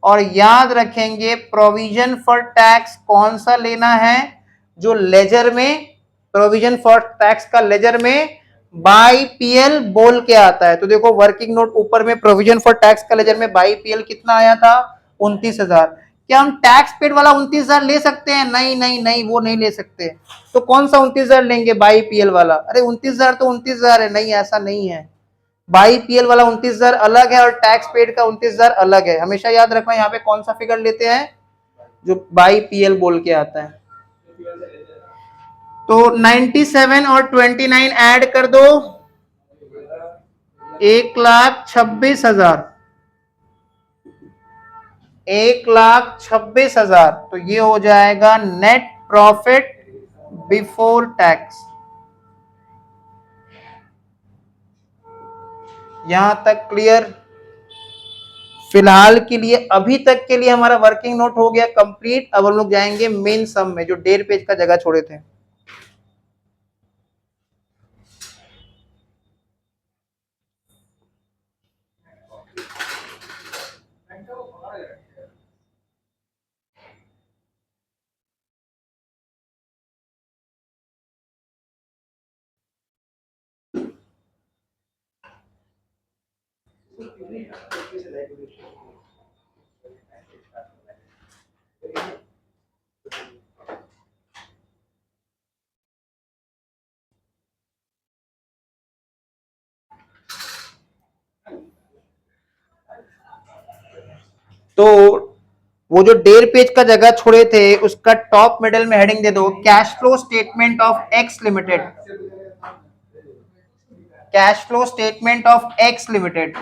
और याद रखेंगे प्रोविजन फॉर टैक्स कौन सा लेना है? जो लेजर में, प्रोविजन फॉर टैक्स का लेजर में बाई पीएल बोल के आता है। तो देखो वर्किंग नोट ऊपर में प्रोविजन फॉर टैक्स का लेजर में बाई पीएल कितना आया था? 29,000। क्या हम टैक्स पेड वाला 29,000 ले सकते हैं? नहीं नहीं नहीं, वो नहीं ले सकते। तो कौन सा 29,000 लेंगे? बाई पीएल वाला। अरे 29,000 तो 29,000 है। नहीं, ऐसा नहीं है। बाई पीएल वाला 29,000 अलग है और टैक्स पेड का 29,000 अलग है। हमेशा याद रखना यहाँ पे कौन सा फिगर लेते हैं? जो बाई पीएल बोल के आता है। तो 97 और 29 ऐड कर दो, 1,26,000, 1,26,000। तो ये हो जाएगा नेट प्रॉफिट बिफोर टैक्स। यहां तक क्लियर? फिलहाल के लिए, अभी तक के लिए हमारा वर्किंग नोट हो गया कंप्लीट। अब हम लोग जाएंगे मेन सम में, जो 1.5 पेज का जगह छोड़े थे। तो वो जो 1.5 पेज का जगह छोड़े थे उसका टॉप मिडल में हेडिंग दे दो, cash flow statement of x limited. Cash flow statement of x limited.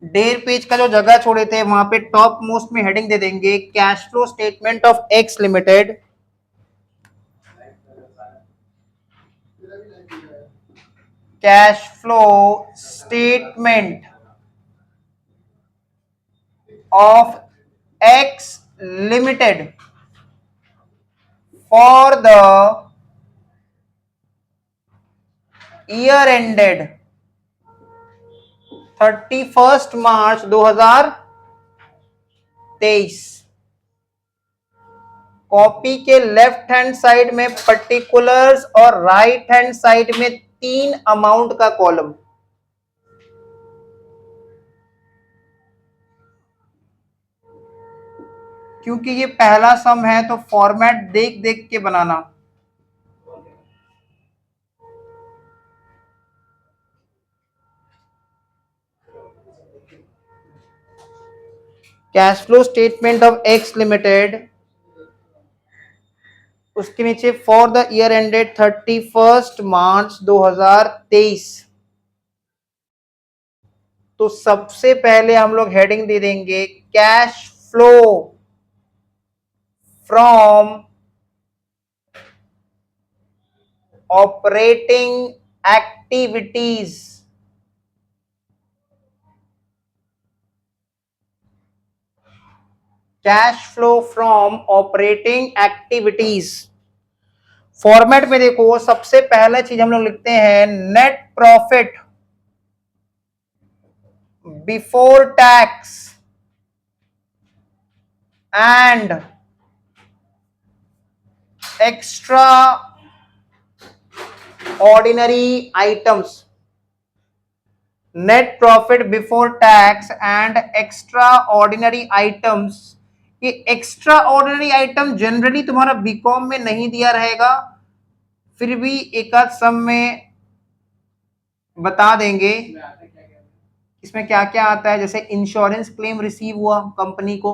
1.5 page का जो जगह छोड़े थे वहां पे टॉप मोस्ट में हेडिंग दे देंगे, cash flow statement of x limited. Cash flow statement of x limited for the year ended 31st March 2023। Copy के लेफ्ट हैंड साइड में पर्टिकुलर्स और राइट हैंड साइड में 3 अमाउंट का कॉलम। क्योंकि ये पहला सम है तो फॉर्मेट देख देख के बनाना। Cash flow statement of x limited, उसके नीचे for the year ended 31 March 2023। तो सबसे पहले हम लोग हेडिंग दे देंगे, cash flow from operating activities. Cash flow from operating activities. Format में देखो, सबसे पहला चीज हम लोग लिखते हैं net profit before tax and extraordinary items. Net profit before tax and extraordinary items. ये एक्स्ट्रा ऑर्डिनरी आइटम जनरली तुम्हारा बीकॉम में नहीं दिया रहेगा, फिर भी एक आध सम में बता देंगे इसमें क्या क्या आता है। जैसे इंश्योरेंस क्लेम रिसीव हुआ कंपनी को,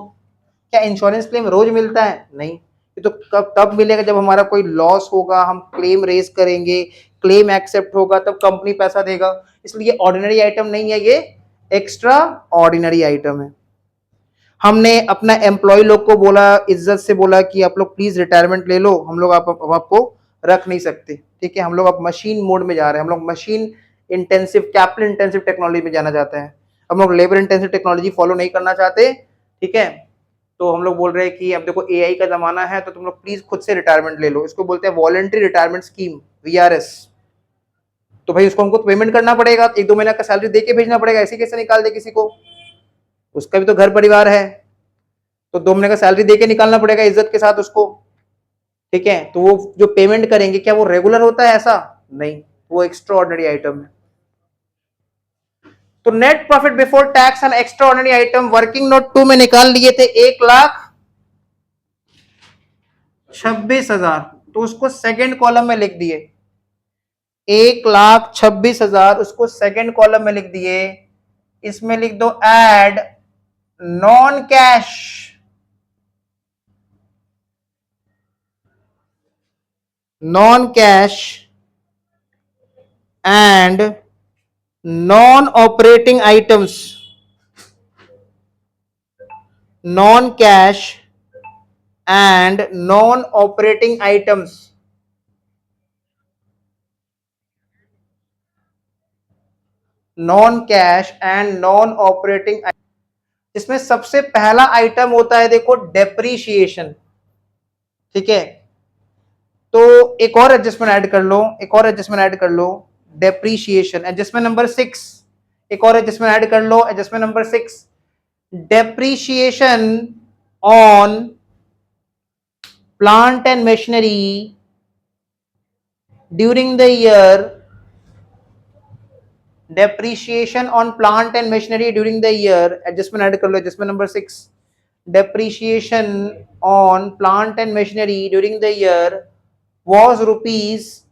क्या इंश्योरेंस क्लेम रोज मिलता है? नहीं, ये तो कब मिलेगा, जब हमारा कोई लॉस होगा, हम क्लेम रेज करेंगे, क्लेम एक्सेप्ट होगा, तब कंपनी पैसा देगा। इसलिए ऑर्डिनरी आइटम नहीं है, ये एक्स्ट्रा ऑर्डिनरी आइटम है। हमने अपना एम्प्लॉय लोग को बोला, इज्जत से बोला कि आप लोग प्लीज रिटायरमेंट ले लो, हम लोग आपको रख नहीं सकते, ठीक है। हम लोग अब मशीन मोड में जा रहे हैं, हम लोग machine intensive, capital intensive technology में जाना चाहते हैं। हम लोग लेबर इंटेंसिव टेक्नोलॉजी फॉलो नहीं करना चाहते, ठीक है। तो हम लोग बोल रहे हैं कि अब देखो एआई का जमाना है, तो तुम लोग प्लीज खुद से रिटायरमेंट ले लो। इसको बोलते हैं वॉलंटरी रिटायरमेंट स्कीम, वीआरएस। तो भाई उसको हमको पेमेंट करना पड़ेगा, 1-2 महीना का सैलरी देके भेजना पड़ेगा, ऐसे कैसे निकाल दे किसी को? उसका भी तो घर परिवार है, तो 2 महीने का सैलरी देके निकालना पड़ेगा इज्जत के साथ उसको, ठीक है। तो वो जो पेमेंट करेंगे, क्या वो रेगुलर होता है? ऐसा नहीं, वो एक्स्ट्रा ऑर्डिनरी आइटम है। तो net profit before tax and extraordinary item working note 2 में निकाल लिए थे 1,26,000, तो उसको सेकेंड कॉलम में लिख दिए 1,26,000, उसको सेकेंड कॉलम में लिख दिए। इसमें लिख दो add non cash, non cash and non operating items, non cash and non operating items. Non cash and non operating. इसमें सबसे पहला आइटम होता है देखो डेप्रीशिएशन, ठीक है। तो एक और एडजस्टमेंट ऐड कर लो, एक और एडजस्टमेंट ऐड कर लो, डेप्रीशिएशन एडजस्टमेंट नंबर 6। एक और एडजस्टमेंट ऐड कर लो, adjustment number 6, depreciation on plant and machinery during the year, depreciation on plant and machinery during the year, adjustment add कर लो, adjustment number 6, depreciation on plant and machinery during the year was rupees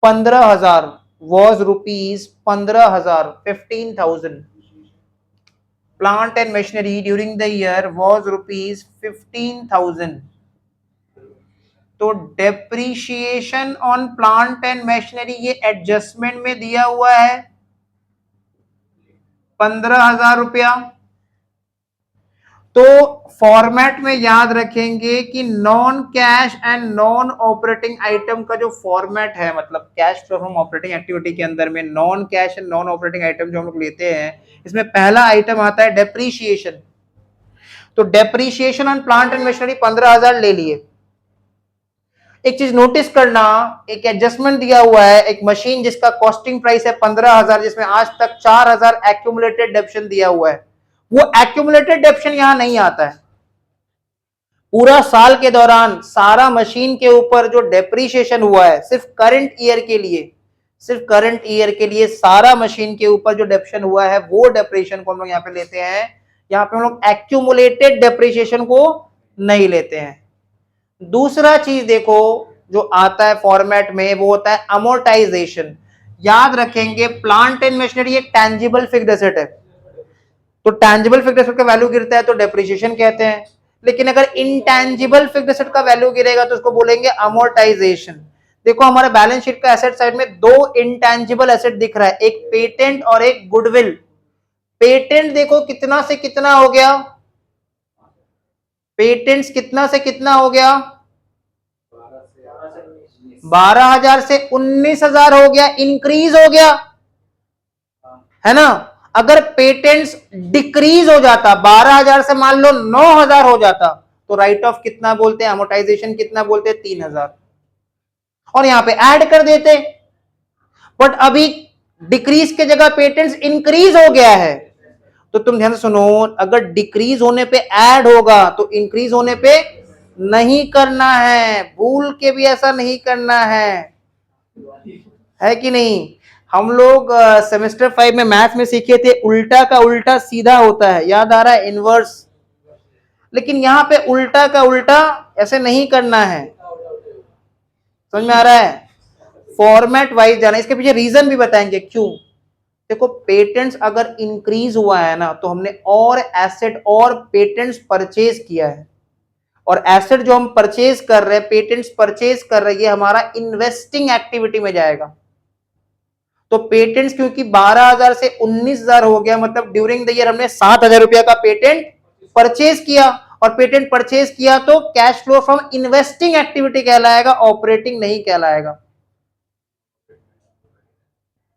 15,000, was rupees 15,000, 15,000. Plant and machinery during the year was rupees 15,000. तो depreciation on plant and machinery ये adjustment में दिया हुआ है 15,000 रुपया। तो फॉर्मेट में याद रखेंगे कि non cash and non operating item का जो फॉर्मेट है, मतलब cash flow from operating activity के अंदर में non cash and non operating item जो हम लोग लेते हैं, इसमें पहला आइटम आता है डेप्रीशिएशन। तो depreciation on plant and machinery 15,000 ले लिए। एक चीज नोटिस करना, एक एडजस्टमेंट दिया हुआ है, एक मशीन जिसका कॉस्टिंग प्राइस है 15,000, जिसमें आज तक 4,000 एक्यूमुलेटेड डेप्शन दिया हुआ है, वो एक्यूमुलेटेड डेप्शन यहां नहीं आता है। पूरा साल के दौरान सारा मशीन के ऊपर जो डेप्रीशिएशन हुआ है सिर्फ करंट ईयर के लिए, सिर्फ करंट ईयर के लिए सारा मशीन के ऊपर जो डेप्शन हुआ है वो डेप्रीशिएशन को हम लोग यहां पे लेते हैं। यहां पे हम लोग एक्यूमुलेटेड डेप्रीशिएशन को नहीं लेते हैं। दूसरा चीज देखो जो आता है फॉर्मेट में, वो होता है अमोर्टाइजेशन। याद रखेंगे प्लांट एंड मशीनरी एक टैंजिबल फिक्स्ड एसेट है, तो टैंजिबल फिक्स्ड एसेट का वैल्यू गिरता है तो डेप्रिसिएशन कहते हैं। लेकिन अगर इंटैंजिबल फिक्स्ड एसेट का वैल्यू गिरेगा तो उसको बोलेंगे अमोर्टाइजेशन। देखो हमारे बैलेंस शीट का एसेट साइड में दो इंटैंजिबल एसेट दिख रहा है, एक पेटेंट और एक गुडविल। पेटेंट देखो कितना से कितना हो गया, पेटेंट्स कितना से कितना हो गया, 12,000 से 19,000 हो गया, इंक्रीज हो गया है ना। अगर पेटेंट्स डिक्रीज हो जाता 12,000 से मान लो 9,000 हो जाता तो राइट ऑफ कितना बोलते हैं, अमोर्टाइजेशन कितना बोलते हैं, 3,000, और यहां पे ऐड कर देते। बट अभी डिक्रीज के जगह पेटेंट्स इंक्रीज हो गया है, तो तुम ध्यान से सुनो, अगर डिक्रीज होने पे ऐड होगा तो इंक्रीज होने पे नहीं करना है, भूल के भी ऐसा नहीं करना है कि नहीं। हम लोग सेमेस्टर 5 में मैथ में सीखे थे उल्टा का उल्टा सीधा होता है, याद आ रहा है, इनवर्स। लेकिन यहां पे उल्टा का उल्टा ऐसे नहीं करना है, समझ में आ रहा है, फॉर्मेट वाइज जाना। इसके पीछे रीजन भी बताएंगे क्यों। देखो पेटेंट्स अगर इंक्रीज हुआ है ना तो हमने और एसेट और पेटेंट्स परचेज किया है, और एसेट जो हम परचेज कर रहे हैं, पेटेंट्स परचेज कर रहे हैं, ये हमारा इन्वेस्टिंग एक्टिविटी में जाएगा। तो पेटेंट्स क्योंकि 12,000 से 19,000 हो गया, मतलब ड्यूरिंग द ईयर हमने 7,000 रुपया का पेटेंट परचेज किया, और पेटेंट परचेज किया तो cash flow from investing activity कहलाएगा, ऑपरेटिंग नहीं कहलाएगा।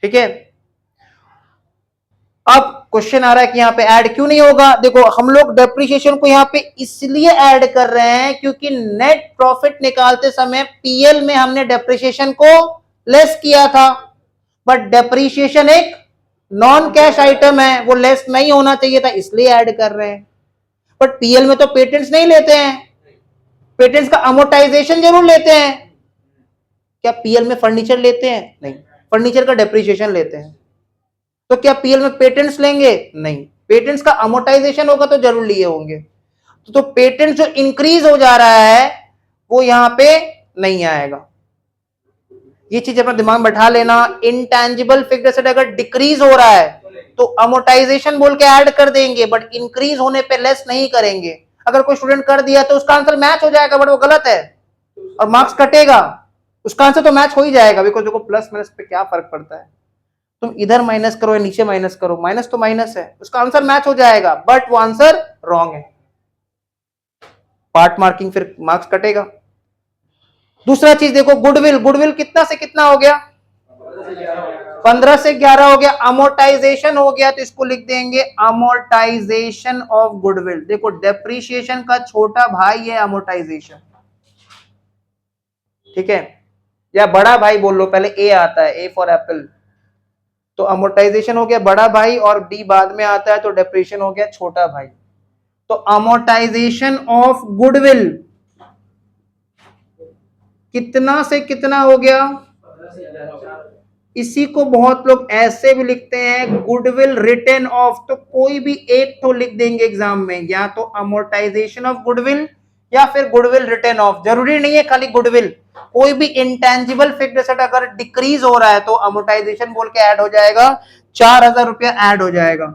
ठीक है। अब क्वेश्चन आ रहा है कि यहां पे ऐड क्यों नहीं होगा। देखो हम लोग डेप्रिसिएशन को यहां पे इसलिए ऐड कर रहे हैं क्योंकि नेट प्रॉफिट निकालते समय पीएल में हमने डेप्रिसिएशन को लेस किया था, बट डेप्रीशिएशन एक नॉन कैश आइटम है, वो लेस नहीं होना चाहिए था, इसलिए ऐड कर रहे हैं। बट पीएल में तो पेटेंट्स नहीं लेते हैं, पेटेंट्स का अमोर्टाइजेशन जरूर लेते हैं। क्या पीएल में फर्नीचर लेते हैं? नहीं। फर्नीचर का डेप्रीशिएशन लेते हैं। तो क्या पीएल में पेटेंट्स लेंगे? नहीं। पेटेंट्स का अमोर्टाइजेशन होगा तो जरूर लिए होंगे। तो पेटेंट्स जो इंक्रीज हो जा रहा है वो यहां पे नहीं आएगा। ये चीज अपना दिमाग में बैठा लेना। इंटैंजिबल फिक्स्ड एसेट अगर डिक्रीज हो रहा है तो अमोर्टाइजेशन बोल के ऐड कर देंगे, बट इंक्रीज होने पे लेस नहीं करेंगे। अगर कोई स्टूडेंट कर दिया तो उसका आंसर मैच हो जाएगा, बट वो गलत है और मार्क्स कटेगा। उसका आंसर तो मैच हो ही जाएगा, बिकॉज देखो प्लस माइनस पे क्या फर्क पड़ता है, तुम इधर माइनस करो या नीचे माइनस करो, माइनस तो माइनस है, उसका आंसर मैच हो जाएगा, बट वो आंसर रॉन्ग है, पार्ट मार्किंग, फिर मार्क्स कटेगा। दूसरा चीज देखो गुडविल, गुडविल कितना से कितना हो गया, 15 से 11 हो गया। अमोर्टाइजेशन हो गया तो इसको लिख देंगे अमोर्टाइजेशन ऑफ गुडविल। देखो डेप्रीशिएशन का छोटा भाई है अमोर्टाइजेशन, ठीक है, या बड़ा भाई बोल लो, पहले ए आता है, ए फॉर एप्पल। तो अमोर्टाइजेशन हो गया बड़ा भाई और डी बाद में आता है, तो डेप्रीशिएशन हो गया छोटा भाई। तो अमोर्टाइजेशन ऑफ गुडविल कितना से कितना हो गया, इसी को बहुत लोग ऐसे भी लिखते हैं गुडविल रिटर्न ऑफ, तो कोई भी एक तो लिख देंगे एग्जाम में, या तो अमोर्टाइजेशन ऑफ गुडविल या फिर गुडविल रिटर्न ऑफ। जरूरी नहीं है खाली गुडविल, कोई भी इंटेंजिबल फिक्स्ड एसेट अगर डिक्रीज हो रहा है तो अमोर्टाइजेशन बोल के ऐड हो जाएगा, 4,000 रुपया ऐड हो जाएगा।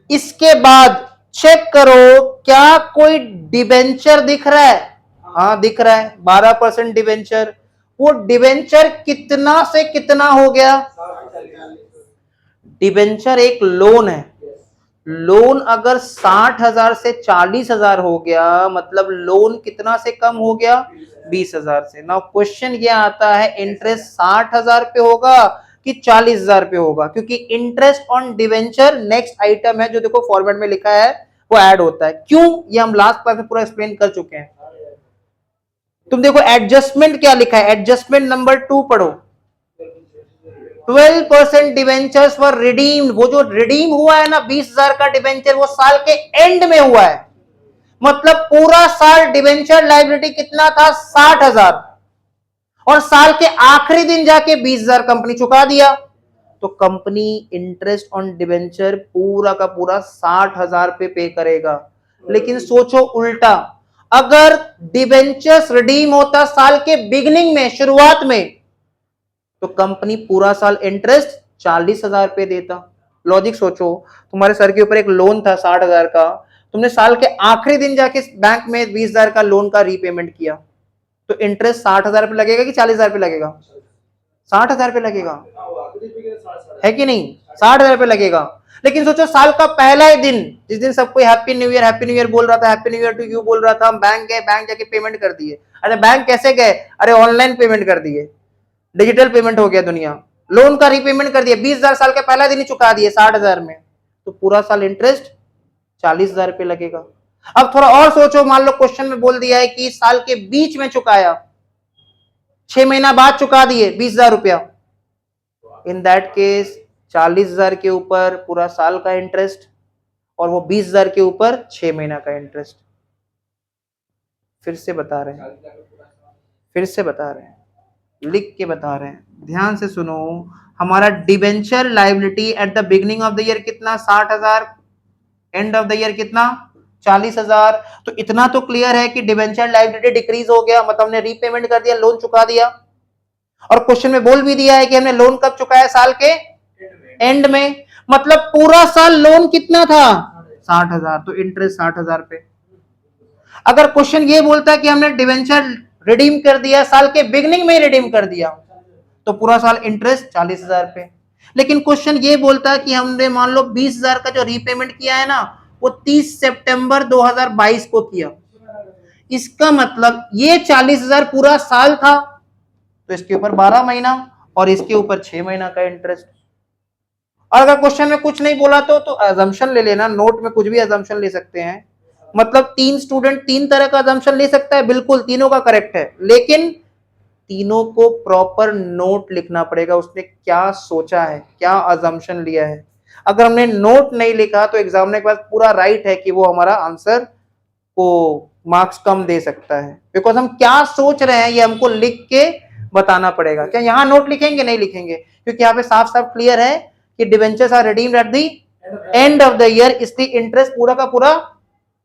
इसके बाद चेक करो क्या कोई डिबेंचर दिख रहा है? हाँ दिख रहा है, 12% डिबेंचर। वो डिबेंचर कितना से कितना हो गया? डिबेंचर एक लोन है, लोन अगर 60,000 से 40,000 हो गया मतलब लोन कितना से कम हो गया? 20,000 से। नाउ क्वेश्चन ये आता है इंटरेस्ट 60,000 पे होगा कि 40,000 पे होगा, क्योंकि interest on debenture next item है जो देखो फॉर्मेट में लिखा है वो ऐड होता है। क्यों? ये हम लास्ट क्लास में पूरा एक्सप्लेन कर चुके हैं। तुम देखो एडजस्टमेंट क्या लिखा है, एडजस्टमेंट नंबर 2 पढ़ो। 12% डिवेंचर्स फॉर रिडीम्ड, वो जो रिडीम हुआ है ना 20,000 का डिवेंचर, वो साल के एंड में हुआ है, मतलब पूरा साल डिवेंचर लायबिलिटी कितना था? 60,000, और साल के आखिरी दिन जाके 20,000 कंपनी चुका दिया, तो कंपनी इंटरेस्ट ऑन डिवेंचर पूरा का पूरा 60,000 पे करेगा। लेकिन सोचो उल्टा, अगर डिवेंचर्स रिडीम होता साल के बिगिनिंग में, शुरुआत में, तो कंपनी पूरा साल इंटरेस्ट 40,000 पे देता। लॉजिक सोचो, तुम्हारे सर के ऊपर एक लोन था 60,000 का, तुमने साल के आखिरी दिन जाके बैंक में 20,000 का लोन का रीपेमेंट किया, तो इंटरेस्ट 60,000 पे लगेगा कि 40,000 पे लगेगा? 60,000 पे लगेगा, है कि नहीं? 60,000 पे लगेगा। लेकिन सोचो साल का पहला ही दिन, जिस दिन सब कोई हैप्पी न्यू ईयर बोल रहा था, happy new year to you बोल रहा था, हम बैंक गए, बैंक जाके पेमेंट कर दिए। अरे बैंक कैसे गए? अरे ऑनलाइन पेमेंट कर दिए, डिजिटल पेमेंट हो गया दुनिया, लोन का रीपेमेंट कर दिया, 20,000 साल के पहला दिन ही चुका दिए 60,000 में, तो पूरा साल इंटरेस्ट 40,000 पे लगेगा। अब थोड़ा और सोचो, मान लो क्वेश्चन में बोल दिया है कि साल के बीच में चुकाया, 6 महीना बाद चुका दिए 20,000 रुपया, इन दैट केस 40,000 के ऊपर पूरा साल का इंटरेस्ट और वो 20,000 के ऊपर 6 महीना का इंटरेस्ट। फिर से बता रहे हैं, लिख के बता रहे हैं, ध्यान से सुनो। हमारा debenture liability at the beginning of the year कितना? 60,000, एंड ऑफ द ईयर कितना? 40,000। तो इतना तो क्लियर है कि डिबेंचर लायबिलिटी डिक्रीज हो गया, मतलब हमने रीपेमेंट कर दिया, लोन चुका दिया। और क्वेश्चन में बोल भी दिया है कि हमने लोन कब चुकाया? साल के एंड में, मतलब पूरा साल लोन कितना था? 60,000, तो इंटरेस्ट 60,000 पे। अगर क्वेश्चन ये बोलता है कि हमने डिबेंचर रिडीम कर दिया, साल के बिगिनिंग में रिडीम कर दिया, तो पूरा साल इंटरेस्ट 40,000 पे। लेकिन क्वेश्चन ये बोलता है कि हमने मान लो 20,000 का जो रीपेमेंट किया है ना, वो 30 सितंबर 2022 को किया, इसका मतलब ये 40,000 पूरा साल था, तो इसके ऊपर 12 महीना और इसके ऊपर 6 महीना का इंटरेस्ट। और अगर क्वेश्चन में कुछ नहीं बोला तो अजम्पशन ले लेना, नोट में कुछ भी अजम्पशन ले सकते हैं, मतलब 3 स्टूडेंट 3 तरह का अजम्पशन ले सकता है, बिल्कुल तीनों का करेक्ट है, लेकिन तीनों को प्रॉपर नोट लिखना पड़ेगा, उसने क्या सोचा है, क्या अजम्पशन लिया है। अगर हमने नोट नहीं लिखा तो एग्जामिनर के पास पूरा राइट है कि वो हमारा आंसर को मार्क्स कम दे सकता है, बिकॉज हम क्या सोच रहे हैं ये हमको लिख के बताना पड़ेगा। क्या यहाँ नोट लिखेंगे? नहीं लिखेंगे, क्योंकि यहाँ पे साफ साफ क्लियर है कि debentures are redeemed at the end of the year, इसलिए इंटरेस्ट पूरा का पूरा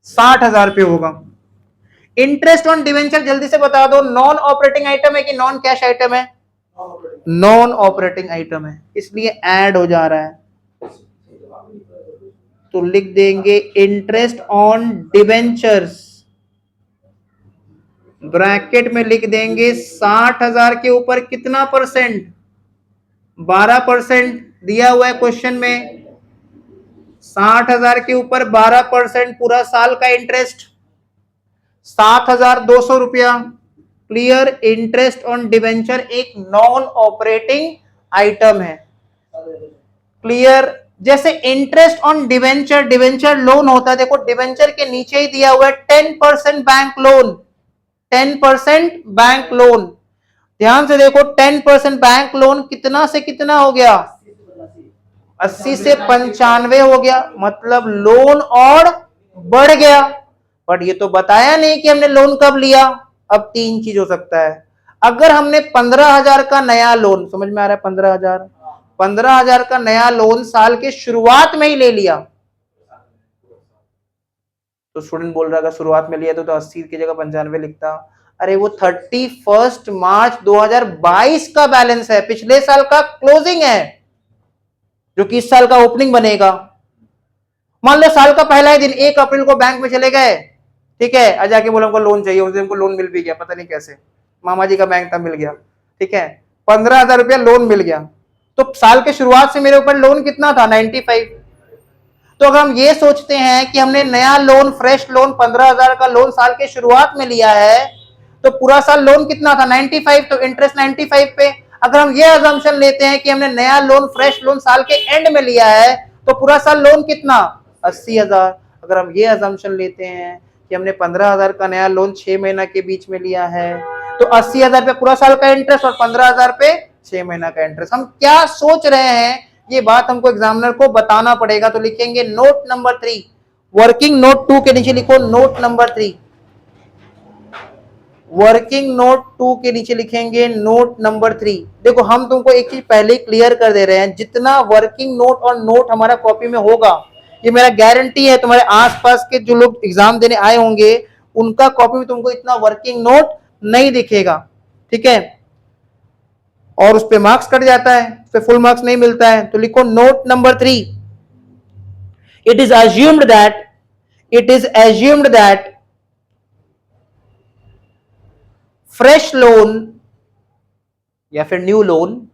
60,000 पे होगा। इंटरेस्ट ऑन डिवेंचर जल्दी से बता दो, नॉन ऑपरेटिंग आइटम है कि नॉन कैश आइटम है? नॉन ऑपरेटिंग आइटम है, इसलिए ऐड हो जा रहा है, तो लिख देंगे इंटरेस्ट ऑन डिवेंचर्स, ब्रैकेट में लिख देंगे 60,000 के ऊपर कितना परसेंट? 12% दिया हुआ है क्वेश्चन में, 60,000 के ऊपर 12% पूरा साल का इंटरेस्ट 7,200 रुपया। क्लियर? इंटरेस्ट ऑन डिवेंचर एक नॉन ऑपरेटिंग आइटम है। क्लियर? जैसे interest on debenture, debenture loan होता है, देखो डिवेंचर के नीचे ही दिया हुआ है 10% बैंक लोन, 10% बैंक लोन। ध्यान से देखो 10% बैंक लोन कितना से कितना हो गया? 80 से 95 हो गया, मतलब लोन और बढ़ गया। बट ये तो बताया नहीं कि हमने लोन कब लिया। अब 3 चीज हो सकता है, अगर हमने 15,000 का नया लोन, समझ में आ रहा है, 15,000 का नया लोन साल के शुरुआत में ही ले लिया, तो स्टूडेंट बोल रहा है शुरुआत में लिया तो 80 की जगह 95 लिखता। अरे वो 31 मार्च 2022 का बैलेंस है, पिछले साल का क्लोजिंग है, जो कि इस साल का ओपनिंग बनेगा। मान लो साल का पहला ही दिन 1 अप्रैल को बैंक में चले गए, ठीक है, आज जाके बोला हमको लोन चाहिए, उस दिन हमको लोन मिल भी गया, पता नहीं कैसे, मामा जी का बैंक था, मिल गया, ठीक है, 15,000 रुपया लोन मिल गया। तो साल के शुरुआत से मेरे ऊपर लोन कितना था, 95। तो अगर हम ये सोचते हैं कि हमने नया लोन, फ्रेश लोन 15,000 का लोन साल के शुरुआत में लिया है, तो पूरा साल लोन कितना था, 95, तो इंटरेस्ट 95 पे। अगर हम ये अजम्पशन लेते हैं कि हमने नया लोन, फ्रेश लोन साल के एंड में लिया है, तो पूरा साल लोन कितना, 80,000। अगर हम ये अजम्पशन लेते हैं कि हमने 15,000 का नया लोन 6 महीना के बीच में लिया है, तो 80,000 पे पूरा साल का इंटरेस्ट और 15,000 पे 6 महीना का इंटरेस्ट। हम क्या सोच रहे हैं, ये बात हमको एग्जामिनर को बताना पड़ेगा। तो लिखेंगे नोट नंबर 3, वर्किंग नोट 2 के नीचे लिखो नोट नंबर 3, वर्किंग नोट 2 के नीचे लिखेंगे नोट नंबर 3। देखो हम तुमको एक चीज पहले ही क्लियर कर दे रहे हैं, जितना वर्किंग नोट और नोट हमारा कॉपी में होगा, ये मेरा गारंटी है, तुम्हारे आसपास के जो लोग एग्जाम देने आए होंगे उनका कॉपी में तुमको इतना वर्किंग नोट नहीं दिखेगा, ठीक है, और उस पे मार्क्स कट जाता है, उस पे फुल मार्क्स नहीं मिलता है। तो लिखो note number 3, it is assumed that, it is assumed that fresh loan या फिर new loan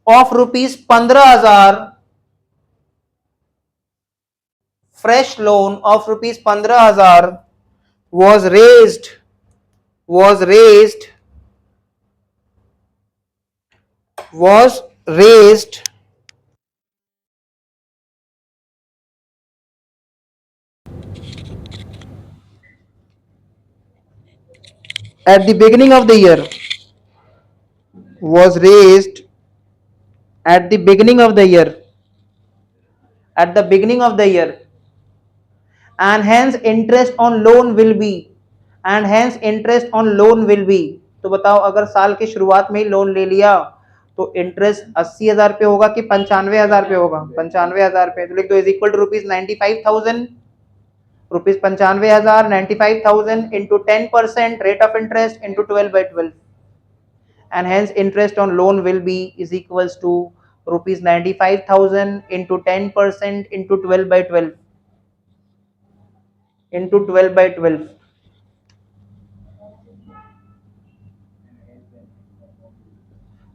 of ₹15,000, fresh loan of ₹15,000 was raised at the beginning of the year, was raised at the beginning of the year, and hence interest on loan will be, तो बताओ अगर साल की शुरुआत में ही loan ले लिया तो इंटरेस्ट 80,000 पे होगा कि 95,000 पे होगा, 95,000 पे। तो लिख दो is equal to ₹95,000, ₹95,000, 95,000 into 10% rate of interest into 12/12, and hence interest on loan will be is equals to ₹95,000 into 10% into 12/12 into 12/12।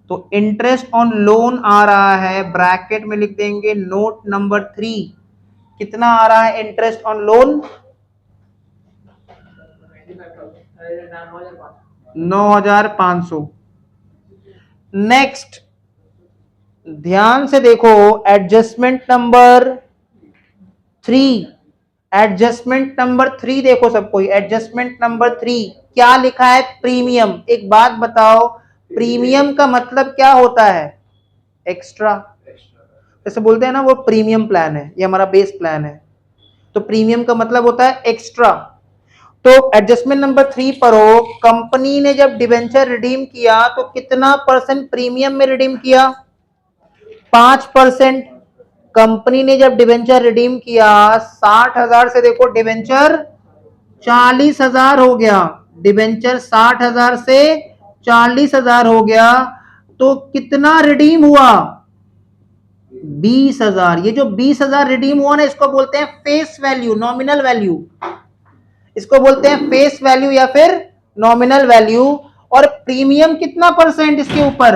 तो इंटरेस्ट ऑन लोन आ रहा है, ब्रैकेट में लिख देंगे नोट नंबर 3, कितना आ रहा है इंटरेस्ट ऑन लोन, 9,500। नेक्स्ट ध्यान से देखो, एडजस्टमेंट नंबर 3, एडजस्टमेंट नंबर 3 देखो सब कोई, एडजस्टमेंट नंबर 3 क्या लिखा है, प्रीमियम। एक बात बताओ, प्रीमियम का मतलब क्या होता है, एक्स्ट्रा। जैसे बोलते हैं ना वो प्रीमियम प्लान है, ये हमारा बेस प्लान है, तो प्रीमियम का मतलब होता है एक्स्ट्रा। तो एडजस्टमेंट नंबर 3 पर हो, कंपनी ने जब डिवेंचर रिडीम किया तो कितना परसेंट प्रीमियम में रिडीम किया, 5%। कंपनी ने जब डिवेंचर रिडीम किया 60,000 से, देखो डिवेंचर 40,000 हो गया, डिवेंचर 60,000 से 40,000 हो गया, तो कितना रिडीम हुआ, 20,000। ये जो 20,000 रिडीम हुआ ना, इसको बोलते हैं फेस वैल्यू, नॉमिनल वैल्यू, इसको बोलते हैं फेस वैल्यू या फिर नॉमिनल वैल्यू। और प्रीमियम कितना परसेंट इसके ऊपर,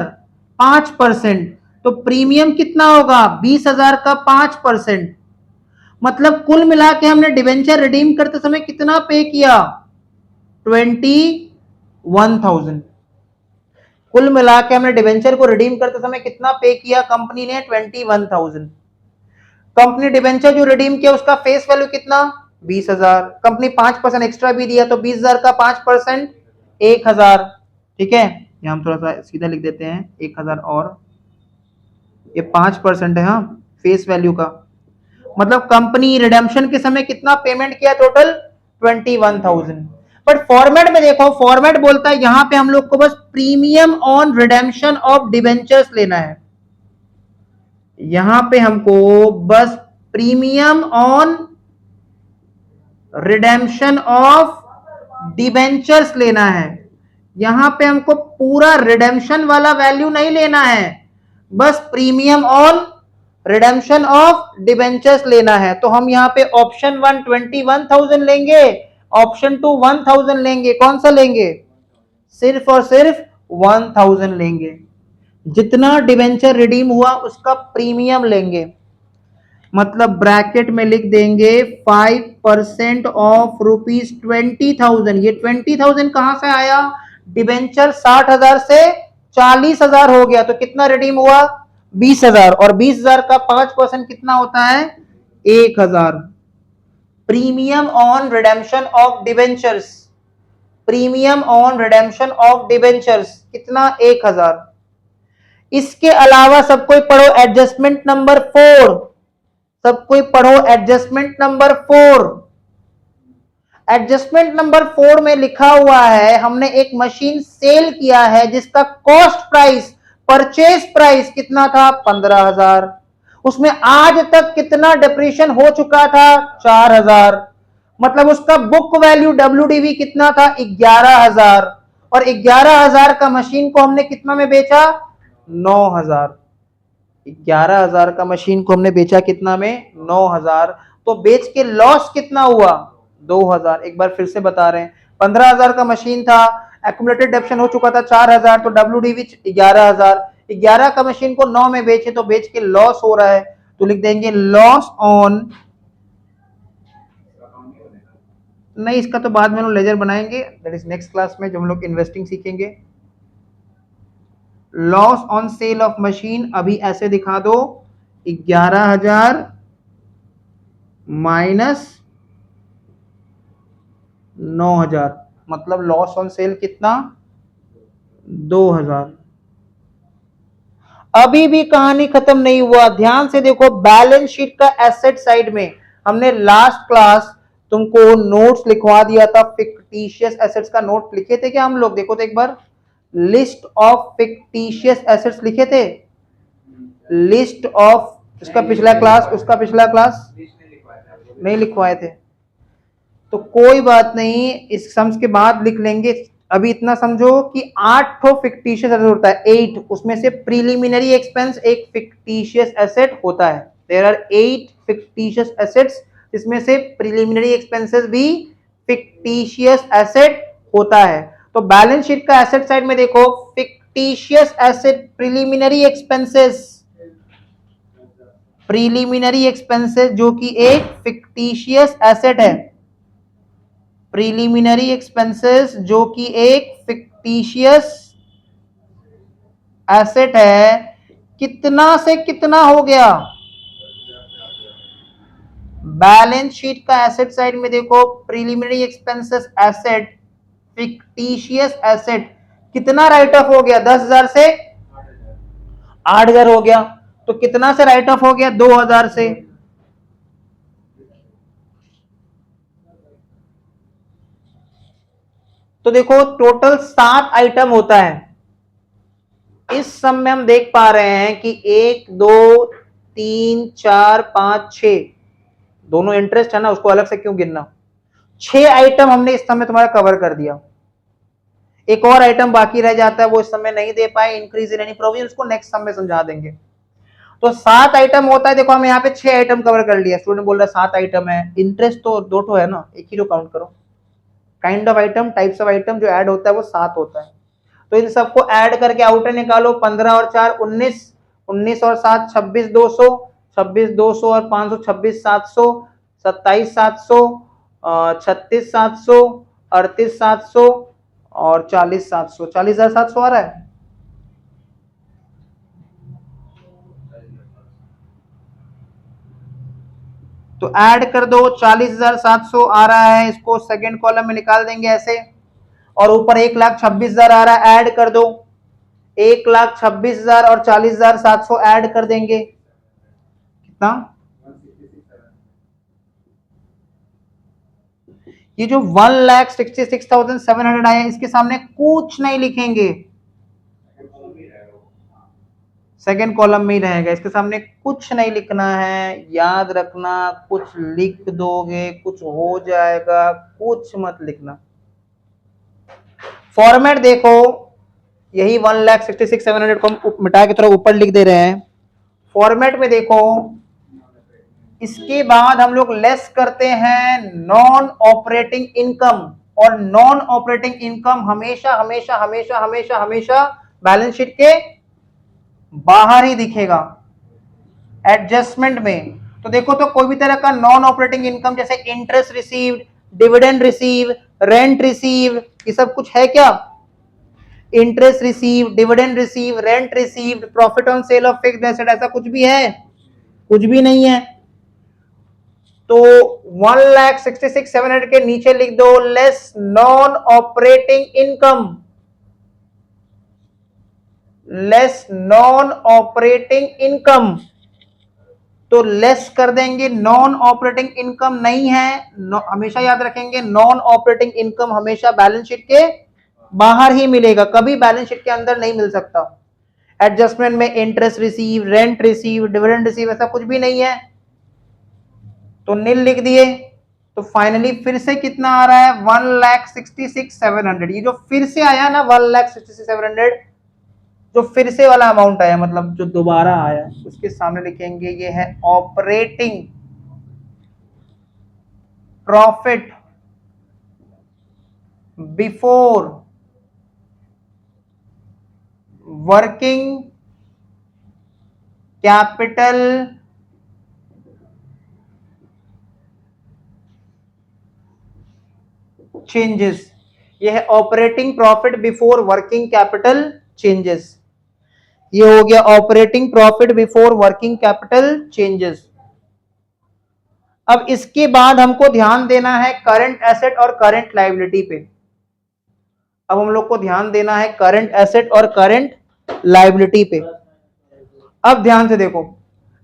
5%। तो प्रीमियम कितना होगा, 20,000 का 5%, मतलब कुल मिला के हमने डिवेंचर रिडीम करते समय कितना पे किया, 21,000। कुल मिला के हमने डिवेंचर को रिडीम करते समय कितना पे किया कंपनी ने, 21,000। कंपनी डिवेंचर जो रिडीम किया उसका फेस वैल्यू कितना, 20,000। कंपनी 5% एक्स्ट्रा भी दिया, तो 20,000 का 5% 1,000, ठीक है। यहां हम थोड़ा सा सीधा लिख देते हैं 1,000, और ये 5% है, हाँ, फेस वैल्यू का। मतलब कंपनी रिडेम्पशन के समय कितना पेमेंट किया, टोटल 21,000। बट फॉर्मेट में देखो, फॉर्मेट बोलता है यहां पे हम लोग को बस premium on redemption of debentures लेना है, यहां पे हमको बस premium on redemption of debentures लेना है, यहां पे हमको पूरा रिडेम्पशन वाला वैल्यू नहीं लेना है, बस premium on redemption of debentures लेना है। तो हम यहां पे ऑप्शन 1 21,000 लेंगे, ऑप्शन 2 1,000 लेंगे, कौन सा लेंगे? सिर्फ और सिर्फ 1,000 लेंगे, जितना डिबेंचर रिडीम हुआ उसका प्रीमियम लेंगे, मतलब ब्रैकेट में लिख देंगे 5% ऑफ ₹20,000। ये 20,000 कहां से आया? डिबेंचर 60,000 से 40,000 हो गया, तो कितना रिडीम हुआ? 20,000, और 20,000 का 5% कितना होता है? 1,000। Premium on redemption of debentures, premium on redemption of debentures कितना? 1,000। इसके अलावा सब कोई पढ़ो एडजस्टमेंट नंबर 4, सब कोई पढ़ो एडजस्टमेंट नंबर 4। एडजस्टमेंट नंबर 4 में लिखा हुआ है हमने एक मशीन सेल किया है जिसका कॉस्ट प्राइस, परचेज प्राइस कितना था? 15,000। उसमें आज तक कितना डिप्रीशिएशन हो चुका था? 4,000। मतलब उसका बुक वैल्यू WDV कितना था? 11,000। और 11,000 का मशीन को हमने कितना में बेचा? 9,000। 11,000 का मशीन को हमने बेचा कितना में? 9,000। तो बेच के लॉस कितना हुआ? 2,000। एक बार फिर से बता रहे हैं, 15,000 का मशीन था, एक्यूमुलेटेड डेप्शन हो चुका था 4,000, तो WDV 11,000। 11 का मशीन को 9 में बेचे तो बेच के लॉस हो रहा है, तो लिख देंगे लॉस ऑन, नहीं इसका तो बाद में हम लेजर बनाएंगे, दैट इज नेक्स्ट क्लास में जब हम लोग इन्वेस्टिंग सीखेंगे। Loss on sale of machine अभी ऐसे दिखा दो, 11,000 माइनस 9,000, मतलब लॉस ऑन सेल कितना? 2,000। अभी भी कहानी खत्म नहीं हुआ, ध्यान से देखो बैलेंस शीट का एसेट साइड में हमने लास्ट क्लास तुमको नोट्स लिखवा दिया था, फिक्टिशियस एसेट्स का नोट लिखे थे क्या हम लोग? देखो तो एक बार, लिस्ट ऑफ फिक्टिशियस एसेट्स लिखे थे, लिस्ट ऑफ, उसका पिछला क्लास, उसका पिछला क्लास नहीं लिखवाए थे, तो कोई बात नहीं, इस सम्स के बाद लिख लेंगे। अभी इतना समझो कि 8 ठो फिक्टिशियस एसेट होता है, 8, उसमें से प्रीलिमिनरी एक्सपेंस एक फिक्टिशियस एसेट होता है। देयर आर 8 फिक्टिशियस एसेट्स, जिसमें से प्रीलिमिनरी एक्सपेंसेस भी फिक्टिशियस एसेट होता है। तो बैलेंस शीट का एसेट साइड में देखो, fictitious asset preliminary expenses, preliminary expenses जो कि एक फिक्टिशियस एसेट है, प्रीलिमिनरी एक्सपेंसेस जो कि एक फिक्टिशियस एसेट है, कितना से कितना हो गया? बैलेंस शीट का एसेट साइड में देखो, preliminary expenses asset, fictitious asset, कितना राइट ऑफ हो गया? 10,000 से 8,000 हो गया, तो कितना से राइट ऑफ हो गया? 2,000 से। तो देखो टोटल 7 आइटम होता है, इस सम में हम देख पा रहे हैं कि 1 2 3 4 5 6, दोनों इंटरेस्ट है ना, उसको अलग से क्यों गिनना? 6 आइटम हमने इस समय तुम्हारा कवर कर दिया, एक और आइटम बाकी रह जाता है, वो इस समय नहीं दे पाए, इंक्रीज इन एनी प्रोविजन, उसको नेक्स्ट सम में समझा देंगे। तो 7 आइटम होता है, देखो हम यहाँ पे 6 आइटम कवर कर लिया, स्टूडेंट बोल रहा है 7 आइटम है, इंटरेस्ट तो 2 ठो है ना, एक ही काउंट करो, kind of item, types of item जो ऐड होता है वो 7 होता है। तो इन सबको ऐड करके आउटर निकालो, 15 और 4 19, 19 और 7 26 200, 26 200 और 500 26 700, 27 700, 36 700, 38 700 और 40 700, 40,700 आ रहा है। तो ऐड कर दो, 40,700 आ रहा है, इसको सेकंड कॉलम में निकाल देंगे ऐसे, और ऊपर 1,26,000 आ रहा है, ऐड कर दो, 1,26,000 और 40,700 ऐड कर देंगे, कितना? ये जो 1,66,700 आया इसके सामने कुछ नहीं लिखेंगे, सेकेंड कॉलम में ही रहेगा, इसके सामने कुछ नहीं लिखना है, याद रखना, कुछ लिख दोगे कुछ हो जाएगा, कुछ मत लिखना। फॉर्मेट देखो, यही 1,66,700 को मिटा के थोड़ा ऊपर लिख दे रहे हैं। फॉर्मेट में देखो, इसके बाद हम लोग लेस करते हैं नॉन ऑपरेटिंग इनकम, और नॉन ऑपरेटिंग इनकम हमेशा हमेशा हमेशा हमेशा हमेशा बैलेंस शीट के बाहर ही दिखेगा एडजस्टमेंट में। तो देखो, तो कोई भी तरह का नॉन ऑपरेटिंग इनकम जैसे interest received, dividend receive, rent receive, ये सब कुछ है क्या? Interest receive, dividend receive, rent received, profit on sale of fixed asset, ऐसा कुछ भी है? कुछ भी नहीं है। तो 1,66,700 के नीचे लिख दो less non operating income, less non operating income. तो लेस कर देंगे, नॉन ऑपरेटिंग इनकम नहीं है, हमेशा याद रखेंगे नॉन ऑपरेटिंग इनकम हमेशा बैलेंस शीट के बाहर ही मिलेगा, कभी बैलेंस शीट के अंदर नहीं मिल सकता। एडजस्टमेंट में interest receive, rent receive, dividend receive, ऐसा कुछ भी नहीं है, तो नील लिख दिए। तो फाइनली फिर से कितना आ रहा है? 1,66,700। ये जो फिर से आया ना 1,66,700, जो फिर से वाला अमाउंट आया, मतलब जो दोबारा आया, उसके सामने लिखेंगे ये है operating profit before working capital changes. ये है operating profit before working capital changes. ये हो गया operating profit before working capital changes. अब इसके बाद हमको ध्यान देना है करंट एसेट और करंट लायबिलिटी पे। अब हम लोग को ध्यान देना है करंट एसेट और करंट लायबिलिटी पे। अब ध्यान से देखो,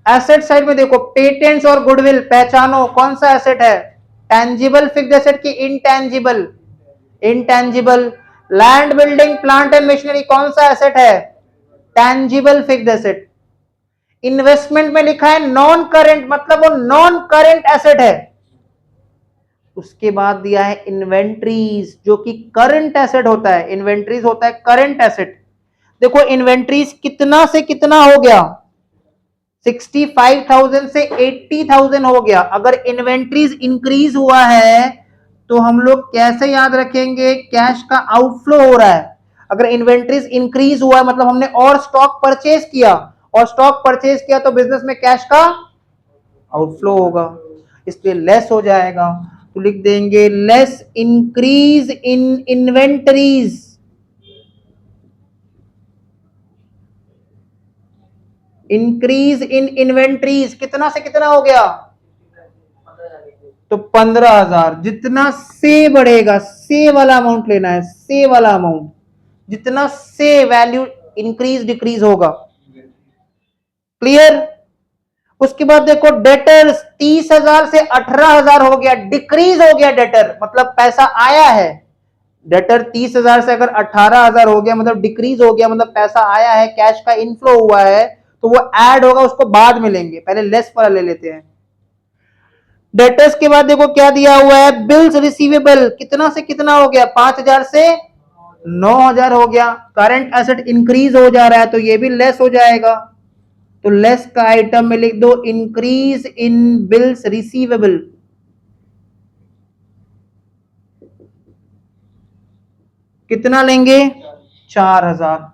एसेट साइड में देखो, पेटेंट्स और गुडविल पहचानो, कौन सा एसेट है? टेंजिबल फिक्स्ड एसेट की intangible? Intangible. Land, building, plant and machinery कौन सा एसेट है? Tangible fixed asset. इन्वेस्टमेंट में लिखा है नॉन करेंट, मतलब वो नॉन करेंट एसेट है। उसके बाद दिया है इन्वेंट्रीज, जो कि करंट एसेट होता है। इन्वेंट्रीज होता है करंट एसेट। देखो इन्वेंट्रीज कितना से कितना हो गया? 65,000 से 80,000 हो गया। अगर इन्वेंट्रीज इंक्रीज हुआ है तो हम लोग कैसे याद रखेंगे? कैश का आउटफ्लो हो रहा है। अगर इन्वेंट्रीज इंक्रीज हुआ है मतलब हमने और स्टॉक परचेज किया, और स्टॉक परचेज किया तो बिजनेस में कैश का आउटफ्लो होगा, इसलिए लेस हो जाएगा। तो लिख देंगे less increase in inventories. Increase in inventories कितना से कितना हो गया? तो 15,000। जितना से बढ़ेगा, से वाला अमाउंट लेना है, से वाला अमाउंट, जितना से वैल्यू इंक्रीज डिक्रीज होगा। क्लियर? उसके बाद देखो डेटर्स 30,000 से 18,000 हो गया, डिक्रीज हो गया डेटर, मतलब पैसा आया है। डेटर 30,000 से अगर 18,000 हो गया मतलब डिक्रीज हो गया, मतलब पैसा आया है, कैश का इनफ्लो हुआ है, तो वो ऐड होगा, उसको बाद में लेंगे, पहले लेस वाला ले लेते हैं। डेटर्स के बाद देखो क्या दिया हुआ है, बिल्स रिसीवेबल कितना से कितना हो गया? 5,000 से 9,000 हो गया। करंट एसेट इंक्रीज हो जा रहा है तो ये भी लेस हो जाएगा। तो लेस का आइटम में लिख दो इंक्रीज इन बिल्स रिसीवेबल। कितना लेंगे? 4,000।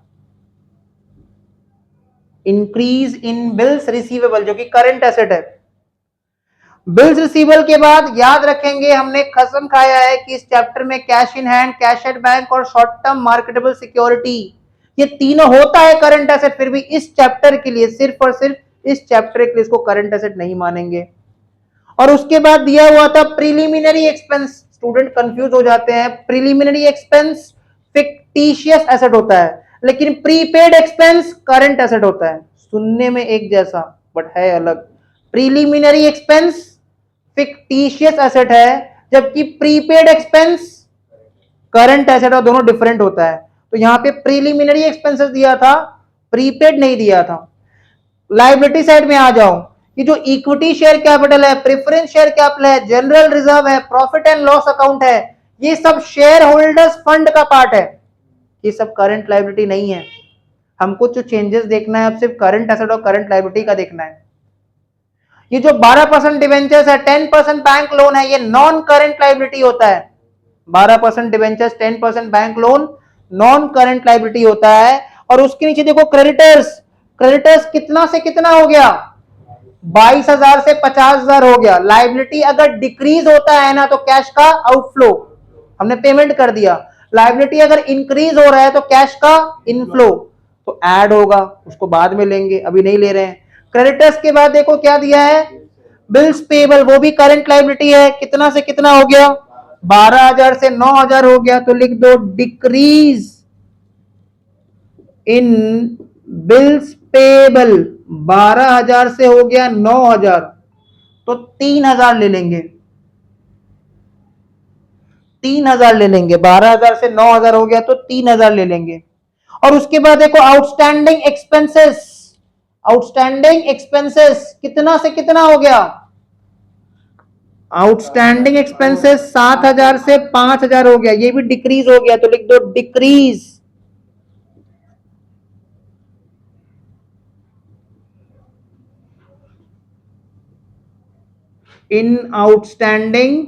इंक्रीज इन बिल्स रिसीवेबल जो कि करंट एसेट है। बिल्स रिसीवेबल के बाद याद रखेंगे, हमने कसम खाया है कि इस चैप्टर में cash in hand, cash at bank और शॉर्ट टर्म मार्केटेबल सिक्योरिटी, ये तीनों होता है करंट एसेट, फिर भी इस चैप्टर के लिए, सिर्फ और सिर्फ इस चैप्टर के लिए इसको करंट एसेट नहीं मानेंगे। और उसके बाद दिया हुआ था प्रिलिमिनरी एक्सपेंस। स्टूडेंट कंफ्यूज हो जाते हैं, प्रिलिमिनरी एक्सपेंस फिक्टिशियस एसेट होता है, लेकिन प्रीपेड एक्सपेंस करंट एसेट होता है। सुनने में एक जैसा बट है अलग। प्रिलिमिनरी एक्सपेंस फिक्टिशियस एसेट है, जबकि प्रीपेड एक्सपेंस करंट एसेट और दोनों डिफरेंट होता है। तो यहां पे प्रीलिमिनरी एक्सपेंसेस दिया था, प्रीपेड नहीं दिया था। लायबिलिटी साइड में आ जाओ कि जो इक्विटी शेयर कैपिटल है, प्रेफरेंस शेयर कैपिटल है, जनरल रिजर्व है, प्रॉफिट एंड लॉस अकाउंट है, ये सब शेयर होल्डर्स फंड का पार्ट है, ये सब करंट लायबिलिटी नहीं है। हमको जो चेंजेस देखना है अब सिर्फ करंट एसेट और करंट लायबिलिटी का देखना है। ये जो 12% डिवेंचर्स है, 10% बैंक लोन है, ये नॉन करंट लायबिलिटी होता है। 12% debentures, 10% bank loan non current liability होता है। और उसके नीचे देखो क्रेडिटर्स, क्रेडिटर्स कितना से कितना हो गया, 22,000 से 50,000 हो गया। लायबिलिटी अगर डिक्रीज होता है ना तो कैश का आउटफ्लो, हमने पेमेंट कर दिया। लायबिलिटी अगर इंक्रीज हो रहा है तो कैश का इनफ्लो, तो ऐड होगा, उसको बाद में लेंगे, अभी नहीं ले रहे हैं। क्रेडिटर्स के बाद देखो क्या दिया है, बिल्स पेबल, वो भी करंट लायबिलिटी है, कितना से कितना हो गया, 12,000 से 9,000 हो गया, तो लिख दो डिक्रीज इन बिल्स पेबल, 12,000 से हो गया 9,000, तो 3,000 ले लेंगे, 3,000 ले लेंगे, 12,000 से 9,000 हो गया तो 3,000 ले लेंगे। और उसके बाद देखो आउटस्टैंडिंग एक्सपेंसेस, आउटस्टैंडिंग एक्सपेंसेस कितना से कितना हो गया, आउटस्टैंडिंग एक्सपेंसेस 7,000 से 5,000 हो गया, ये भी डिक्रीज हो गया, तो लिख दो डिक्रीज इन आउटस्टैंडिंग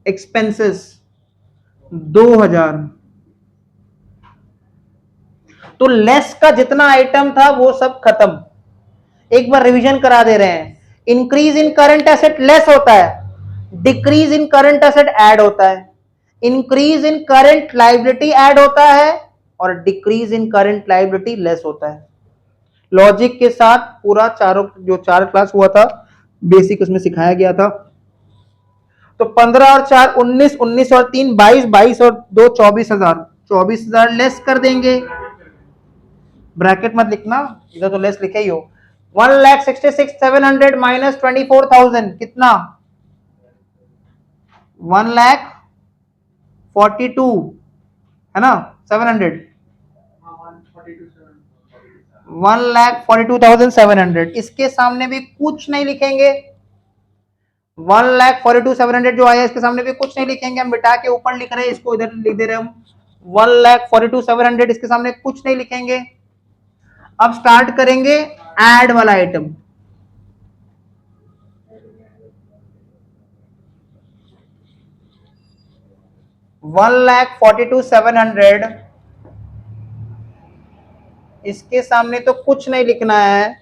एक्सपेंसेस 2,000। तो लेस का जितना आइटम था वो सब खत्म। एक बार रिवीजन करा दे रहे हैं, increase in current asset less होता है, decrease in current asset add होता है, increase in current liability add होता है, और decrease in current liability less होता है। लॉजिक के साथ पूरा चारों जो 4 क्लास हुआ था बेसिक उसमें सिखाया गया था। तो 15 और 4 19, 19 और 3 22, 22 और 2 24,000, 24,000 लेस कर देंगे। ब्रैकेट मत लिखना, इधर तो लेस लिखे ही हो। 1,66,700 माइनस 24,000 कितना, 1,42,000 है ना, 700, 1,42,700। इसके सामने भी कुछ नहीं लिखेंगे, 1,42,700 जो आया इसके सामने भी कुछ नहीं लिखेंगे, हम बिठा के ऊपर लिख रहे हैं, इसको इधर लिख दे रहे हैं हम, 1,42,700 इसके सामने कुछ नहीं लिखेंगे। अब स्टार्ट करेंगे ऐड वाला आइटम। $1,42,700 इसके सामने तो कुछ नहीं लिखना है।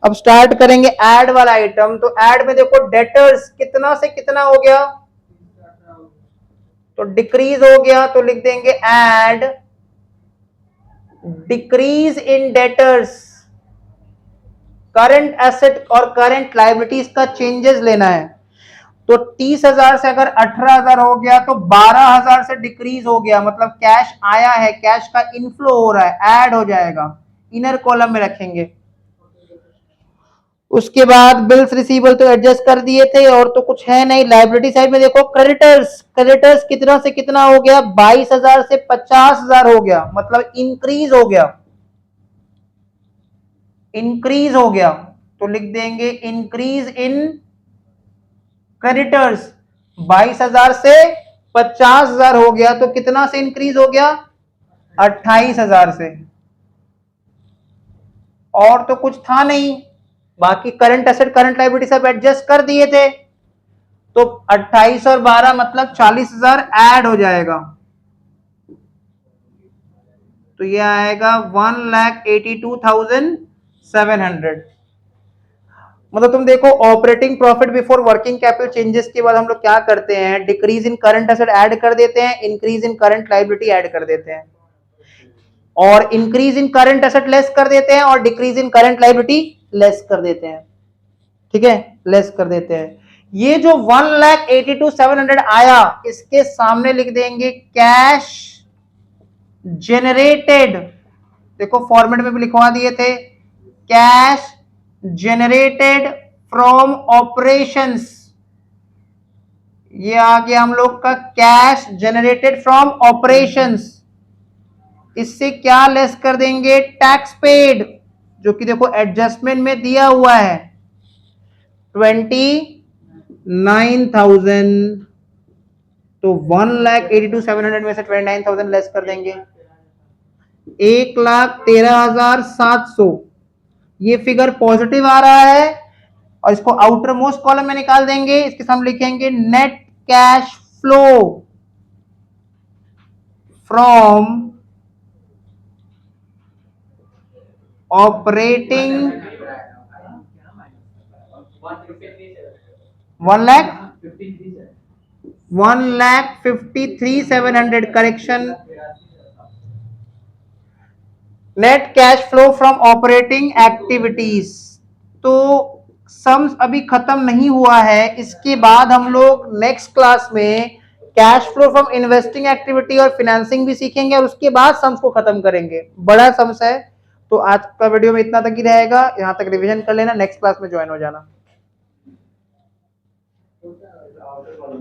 अब स्टार्ट करेंगे ऐड वाला आइटम। तो ऐड में देखो डेटर्स कितना से कितना हो गया, तो डिक्रीज हो गया, तो लिख देंगे add decrease in debtors. Current asset और करंट लायबिलिटीज का चेंजेस लेना है। तो 30,000 से अगर 18,000 हो गया तो 12,000 से डिक्रीज हो गया, मतलब कैश आया है, कैश का इनफ्लो हो रहा है, ऐड हो जाएगा, इनर कॉलम में रखेंगे। उसके बाद बिल्स रिसीवेबल तो एडजस्ट कर दिए थे, और तो कुछ है नहीं। लायबिलिटी साइड में देखो क्रेडिटर्स, क्रेडिटर्स कितना से कितना हो गया, 22,000 से 50,000 हो गया, मतलब इंक्रीज हो गया, इंक्रीज हो गया, तो लिख देंगे इंक्रीज इन क्रेडिटर्स। 22,000 से 50,000 हो गया, तो कितना से इंक्रीज हो गया, 28,000 से। और तो कुछ था नहीं, बाकी करंट एसेट करंट लायबिलिटी सब एडजस्ट कर दिए थे। तो 28 और 12 मतलब 40,000 ऐड हो जाएगा, तो ये आएगा 1,82,700। मतलब तुम देखो operating profit before working capital changes के बाद हम लोग क्या करते हैं, decrease in current asset add कर देते हैं, increase in current liability add कर देते हैं, और increase in current asset less कर देते हैं, और decrease in current liability less कर देते हैं। ठीक है, लेस कर देते हैं। ये जो 1,82,700 आया, इसके सामने लिख देंगे कैश जेनरेटेड। देखो फॉर्मेट में भी लिखवा दिए थे, कैश जेनरेटेड फ्रॉम ऑपरेशंस, ये आ गया हम लोग का कैश जनरेटेड फ्रॉम ऑपरेशंस। इससे क्या लेस कर देंगे, टैक्स पेड, जो कि देखो एडजस्टमेंट में दिया हुआ है 29,000, तो 1,82,700 में से 29,000 लेस कर देंगे, 1,13,700। ये फिगर पॉजिटिव आ रहा है और इसको आउटर मोस्ट कॉलम में निकाल देंगे। इसके साथ हम लिखेंगे net cash flow from operating 1,53,700, correction, net cash flow from operating activities. तो सम्स अभी खत्म नहीं हुआ है, इसके बाद हम लोग नेक्स्ट क्लास में cash flow from investing activity और फिनेंसिंग भी सीखेंगे और उसके बाद सम्स को खत्म करेंगे। बड़ा सम्स है। तो आज का वीडियो में इतना तक ही रहेगा, यहां तक रिवीजन कर लेना, नेक्स्ट क्लास में ज्वाइन हो जाना।